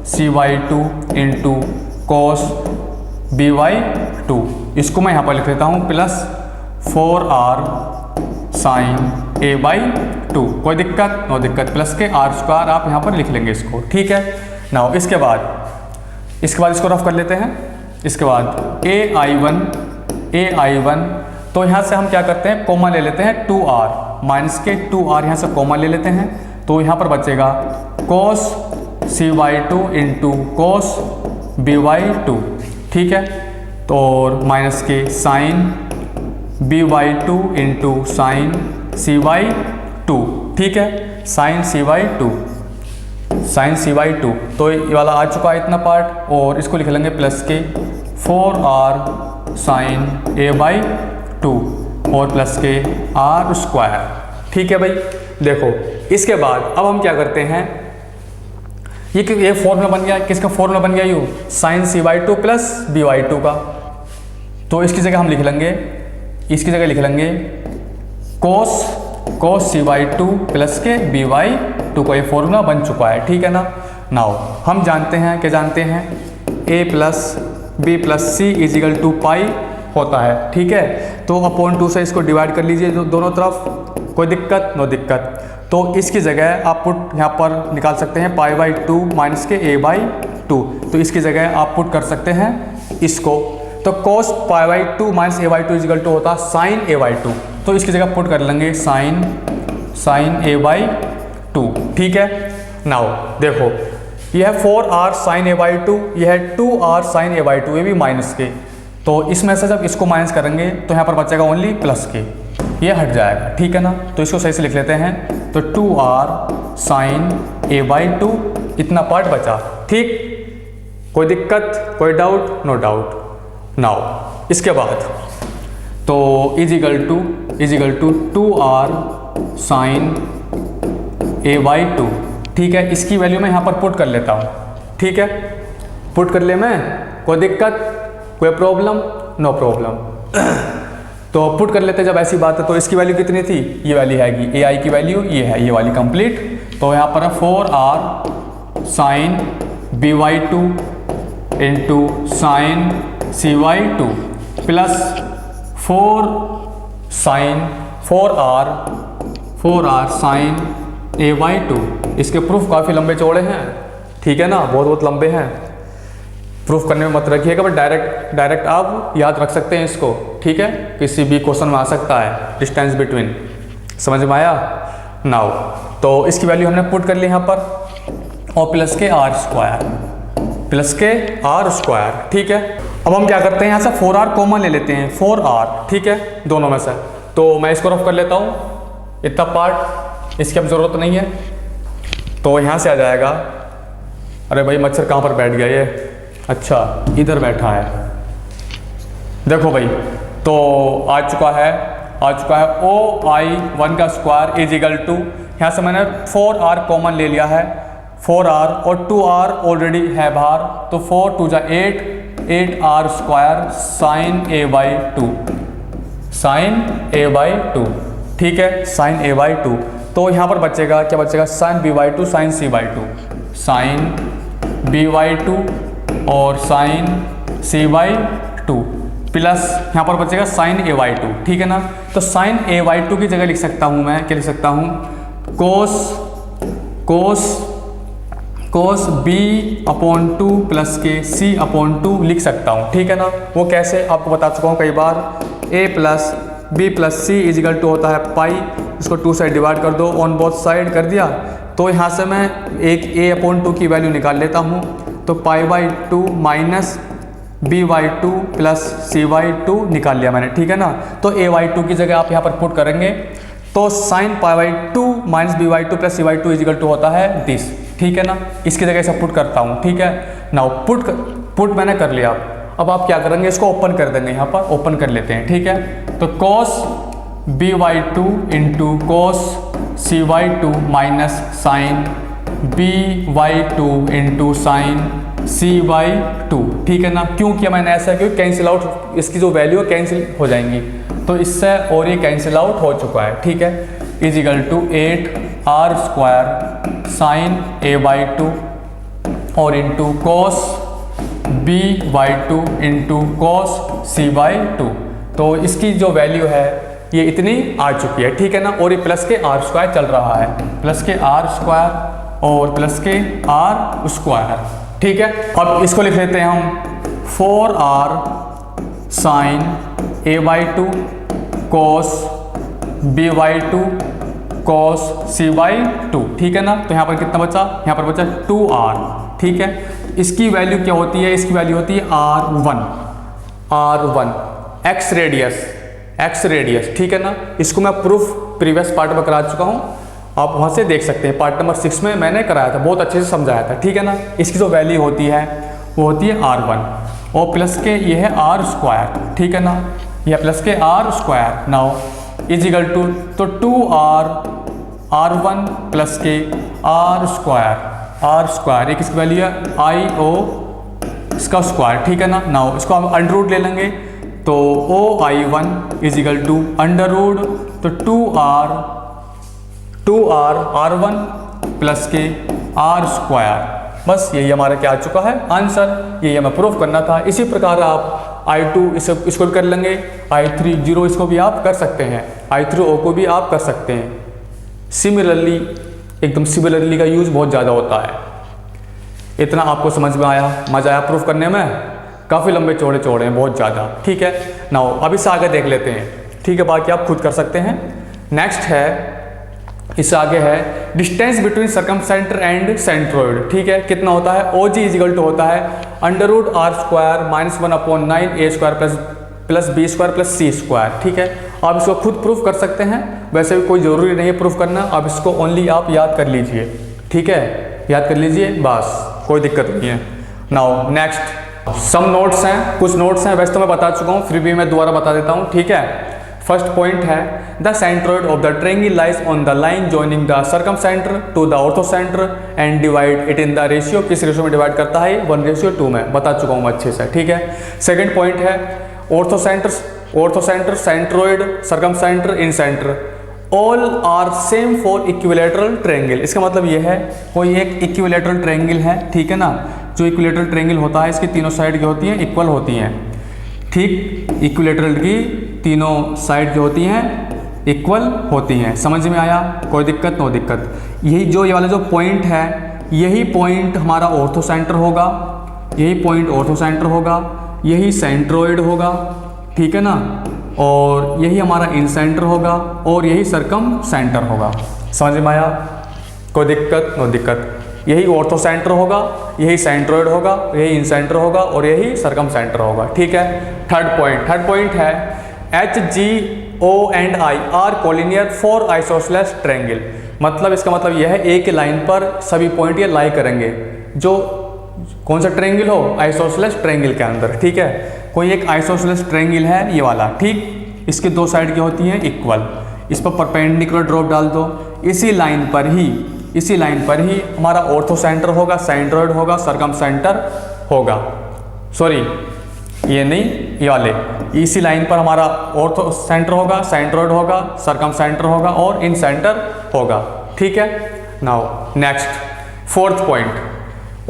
C by two into cos B by two, इसको मैं यहाँ पर लिख लेता हूँ plus 4r sine A by two, कोई दिक्कत नो दिक्कत, प्लस के आर स्क्वायर आप यहाँ पर लिख लेंगे इसको, ठीक है। नाउ इसके बाद इसको रफ कर लेते हैं। इसके बाद ए आई वन, तो यहाँ से हम क्या करते हैं कॉमा ले लेते हैं 2r, माइनस के 2r यहाँ से कॉमा ले लेते हैं, तो यहाँ पर बचेगा cos C by two into cos B by two, ठीक है। तो और माइनस के sine B by two into sine C by two, ठीक है, साइन सी बाई टू, तो ये वाला आ चुका है इतना पार्ट, और इसको लिख लेंगे प्लस के 4r sine A by two और प्लस के आर स्क्वायर, ठीक है भाई। देखो इसके बाद अब हम क्या करते हैं, ये फॉर्मूला बन गया, किसका फॉर्मूला बन गया, यू sine C by two plus B by two का, तो इसकी जगह हम लिख लेंगे cos C by two plus के बी बाई टू का, ये फॉर्मूला बन चुका है, ठीक है ना। नाउ हम जानते हैं A plus B plus C is equal to pi होता है, ठीक है। तो अपॉन 2 से इसको डिवाइड कर लीजिए दोनों तरफ, कोई दिक्कत नो दिक्कत। तो इसकी जगह आप पुट यहाँ पर निकाल सकते हैं पाई बाई टू माइनस के ए बाई टू, तो इसकी जगह आप पुट कर सकते हैं इसको, तो cos pi by two minus A by two is equal to होता है साइन ए बाई टू, तो इसकी जगह पुट कर लेंगे साइन ए बाई टू, ठीक है। नाउ देखो यह है 4r sine A by to, यह है 2r sine A by to, ये भी माइनस के, तो इसमें से जब इसको माइनस करेंगे तो यहाँ पर बचेगा ओनली प्लस के, ये हट जाएगा, ठीक है ना। तो इसको सही से लिख लेते हैं, तो 2r sine A by two इतना पार्ट बचा, ठीक, कोई दिक्कत कोई डाउट नो डाउट। नाउ इसके बाद तो is equal to 2r sine A by two, ठीक है, इसकी वैल्यू मैं यहाँ पर पुट कर लेता हूँ, ठीक है, पुट कर ले मैं, कोई दिक्कत कोई प्रॉब्लम नो प्रॉब्लम। तो पुट कर लेते जब ऐसी बात है, तो इसकी वैल्यू कितनी थी, ये वाली हैगी ए आई की वैल्यू, ये है ये वाली कंप्लीट, तो यहाँ पर 4r sine B by two into sine C by two plus 4r sine A by two. इसके प्रूफ काफ़ी लंबे चौड़े हैं, ठीक है ना, बहुत लंबे हैं, प्रूफ करने में मत रखिएगा, बट डायरेक्ट आप याद रख सकते हैं इसको, ठीक है, किसी भी क्वेश्चन में आ सकता है डिस्टेंस बिटवीन, समझ में आया। नाउ तो इसकी वैल्यू हमने पुट कर ली यहाँ पर, और प्लस के आर स्क्वायर, ठीक है। अब हम क्या करते हैं, यहाँ से 4r कॉमन ले लेते हैं, 4r, ठीक है, दोनों में से, तो मैं इसको रफ कर लेता हूँ, इतना पार्ट इसकी अब ज़रूरत नहीं है, तो यहाँ से आ जाएगा, अरे भाई मच्छर कहाँ पर बैठ गया ये, अच्छा इधर बैठा है, देखो भाई, तो आ चुका है OI1 का स्क्वायर इज इक्वल टू, यहाँ से मैंने 4r कॉमन ले लिया है, 4r और 2r ऑलरेडी है बाहर, तो 4 2 जा 8r स्क्वायर साइन ए बाई टू, ठीक है, साइन ए बाई टू। तो यहाँ पर बचेगा क्या बचेगा, sine B by two sine C by two, sine B by two और sine C by two plus यहाँ पर बचेगा साइन ए बाई टू, ठीक है ना। तो साइन ए बाई टू की जगह लिख सकता हूँ मैं, क्या लिख सकता हूँ, cos B upon two plus के सी अपॉन टू लिख सकता हूँ, ठीक है ना। वो कैसे आपको बता चुका हूँ कई बार, A plus B plus C is equal to होता है पाई, इसको 2 साइड डिवाइड कर दो, ऑन बोथ साइड कर दिया, तो यहाँ से मैं एक ए अपॉन टू की वैल्यू निकाल लेता हूँ, तो पाई by two minus by2 plus cy2 निकाल लिया मैंने, ठीक है ना। तो ay2 की जगह आप यहाँ पर पुट करेंगे तो sin π/2 minus by2 plus cy2 is equal to होता है दिस, ठीक है ना। इसकी जगह से पुट करता हूँ, ठीक है। नाउ पुट मैंने कर लिया। अब आप क्या करेंगे, इसको ओपन कर देंगे, यहाँ पर ओपन कर लेते हैं, ठीक है। तो cos by2 into cos cy2 minus sine by2 into sine cy2, ठीक है ना। क्यों किया मैंने ऐसा, क्योंकि कैंसिल आउट इसकी जो वैल्यू है कैंसिल हो जाएंगी, तो इससे और ये कैंसिल आउट हो चुका है, ठीक है। Is equal to 8r² sine a/2 और into cos b/2 into cos c/2। तो इसकी जो वैल्यू है ये इतनी आ चुकी है, ठीक है ना। और ये प्लस के r² चल रहा है, प्लस के r² और प्लस के r², ठीक है। अब इसको लिख लेते हैं हम 4r sine a/2 cos b/2 cos c/2, ठीक है ना। तो यहाँ पर कितना बचा, यहाँ पर बचा 2r, ठीक है। इसकी वैल्यू क्या होती है, इसकी वैल्यू होती है r1 x रेडियस, ठीक है ना। इसको मैं प्रूफ प्रीवियस पार्ट में करा चुका हूँ, आप वहाँ से देख सकते हैं। पार्ट नंबर 6 में मैंने कराया था, बहुत अच्छे से समझाया था, ठीक है ना। इसकी जो वैल्यू होती है वो होती है r1 और प्लस के ये है r², ठीक है ना। यह प्लस के r²। नाउ इजिकल टू तो 2r1 प्लस के r², एक इसकी वैल्यू है i/o इसका स्क्वायर, ठीक है ना। नाउ इसको हम अंडर रूट ले लेंगे तो OI1 is equal to under root तो 2r1 प्लस के r²। बस यही हमारा क्या आ चुका है आंसर, यही हमें प्रूफ करना था। इसी प्रकार आप I2 इसको भी कर लेंगे, I3 इसको भी आप कर सकते हैं, I3O को भी आप कर सकते हैं। सिमिलरली, एकदम सिमिलरली का यूज बहुत ज़्यादा होता है। इतना आपको समझ में आया, मजा आया प्रूफ करने में, काफ़ी लंबे चौड़े हैं बहुत ज़्यादा, ठीक है। नाउ अब इससे आगे देख लेते हैं, ठीक है। बाकी आप खुद कर सकते हैं। नेक्स्ट है, इससे आगे है डिस्टेंस बिटवीन सर्कमसेंटर एंड सेंट्रोइड, ठीक है। कितना होता है, OG इजिकल टू होता है under root r² minus 1/9 a² plus b² plus c², ठीक है। आप इसको खुद प्रूफ कर सकते हैं, वैसे भी कोई ज़रूरी नहीं है प्रूफ करना। अब इसको ओनली आप याद कर लीजिए, ठीक है, याद कर लीजिए, बस कोई दिक्कत नहीं है। नाउ नेक्स्ट सम नोट्स हैं, कुछ नोट्स हैं, वैसे तो मैं बता चुका हूँ, फिर भी मैं दोबारा बता देता हूँ, ठीक है। फर्स्ट पॉइंट है the centroid of the triangle lies on the line joining the circumcentre to the orthocentre and divide it in the ratio, किस रेशियो में डिवाइड करता है, 1:2 में, बता चुका हूँ अच्छे से, ठीक है। सेकंड पॉइंट है orthocentre centroid circumcentre incentre all are same for equilateral triangle. इसका मतलब ये है कोई एक इक्विलैटरल ट्रायंगल है, ठीक है ना। जो इक्विलैटरल ट्रायंगल होता है इसकी तीनों साइड की होती हैं इक्वल होती हैं, ठीक। इक्विलैटरल की तीनों साइड जो होती हैं इक्वल होती हैं, समझ में आया, कोई दिक्कत नो दिक्कत। यही जो ये वाला जो पॉइंट है, यही पॉइंट हमारा ऑर्थोसेंटर होगा, यही पॉइंट ऑर्थोसेंटर होगा, यही सेंट्रोइड होगा, ठीक है ना। और यही हमारा इन सेंटर होगा और यही सर्कम सेंटर होगा, समझ में आया, कोई दिक्कत नो दिक्कत। यही ऑर्थोसेंटर होगा, यही सेंट्रोइड होगा, यही इन सेंटर होगा और यही सर्कम सेंटर होगा, ठीक है। थर्ड पॉइंट है HGO and I are collinear for isosceles triangle. मतलब इसका मतलब यह है एक ही लाइन पर सभी पॉइंट ये लाई करेंगे, जो कौन सा ट्रायंगल हो, आइसोसेलेस ट्रायंगल के अंदर, ठीक है। कोई एक आइसोसेलेस ट्रायंगल है ये वाला, ठीक। इसकी दो साइड की होती हैं इक्वल, इस पर परपेंडिकुलर ड्रॉप डाल दो, इसी लाइन पर ही हमारा ऑर्थोसेंटर होगा, सेंट्रोइड होगा, सर्कम सेंटर होगा, सॉरी ये नहीं, ये वाले, इसी लाइन पर हमारा ऑर्थो सेंटर होगा, सेंट्रोइड होगा, सर्कम सेंटर होगा और इन सेंटर होगा, ठीक है। Now next fourth point,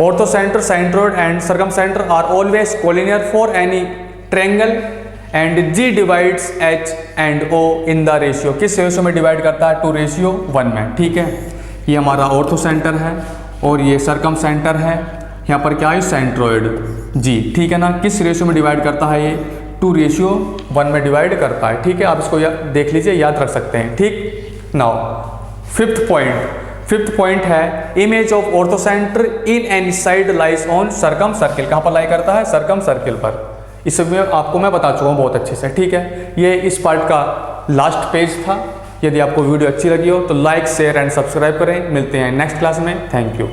orthocentre centroid and circumcentre are always collinear for any triangle and G divides H and O in the ratio, किस ratio में divide करता है, 2:1 में, ठीक है। ये हमारा ऑर्थोसेंटर है और ये सर्कम सेंटर है, यहाँ पर क्या है, सेंट्रोइड G, ठीक है ना। किस रेशियो में डिवाइड करता है, ये 2:1 में डिवाइड करता है, ठीक है। आप इसको देख लीजिए, याद रख सकते हैं, ठीक। नाउ फिफ्थ पॉइंट है image of orthocentre in any side lies on circumcircle. कहाँ पर लाई करता है? सर्कम सर्किल पर। इसमें आपको मैं बता चुका हूँ बहुत अच्छे से, ठीक है। ये इस पार्ट का लास्ट पेज था। यदि आपको वीडियो अच्छी लगी हो तो लाइक शेयर एंड सब्सक्राइब करें। मिलते हैं नेक्स्ट क्लास में। Thank you.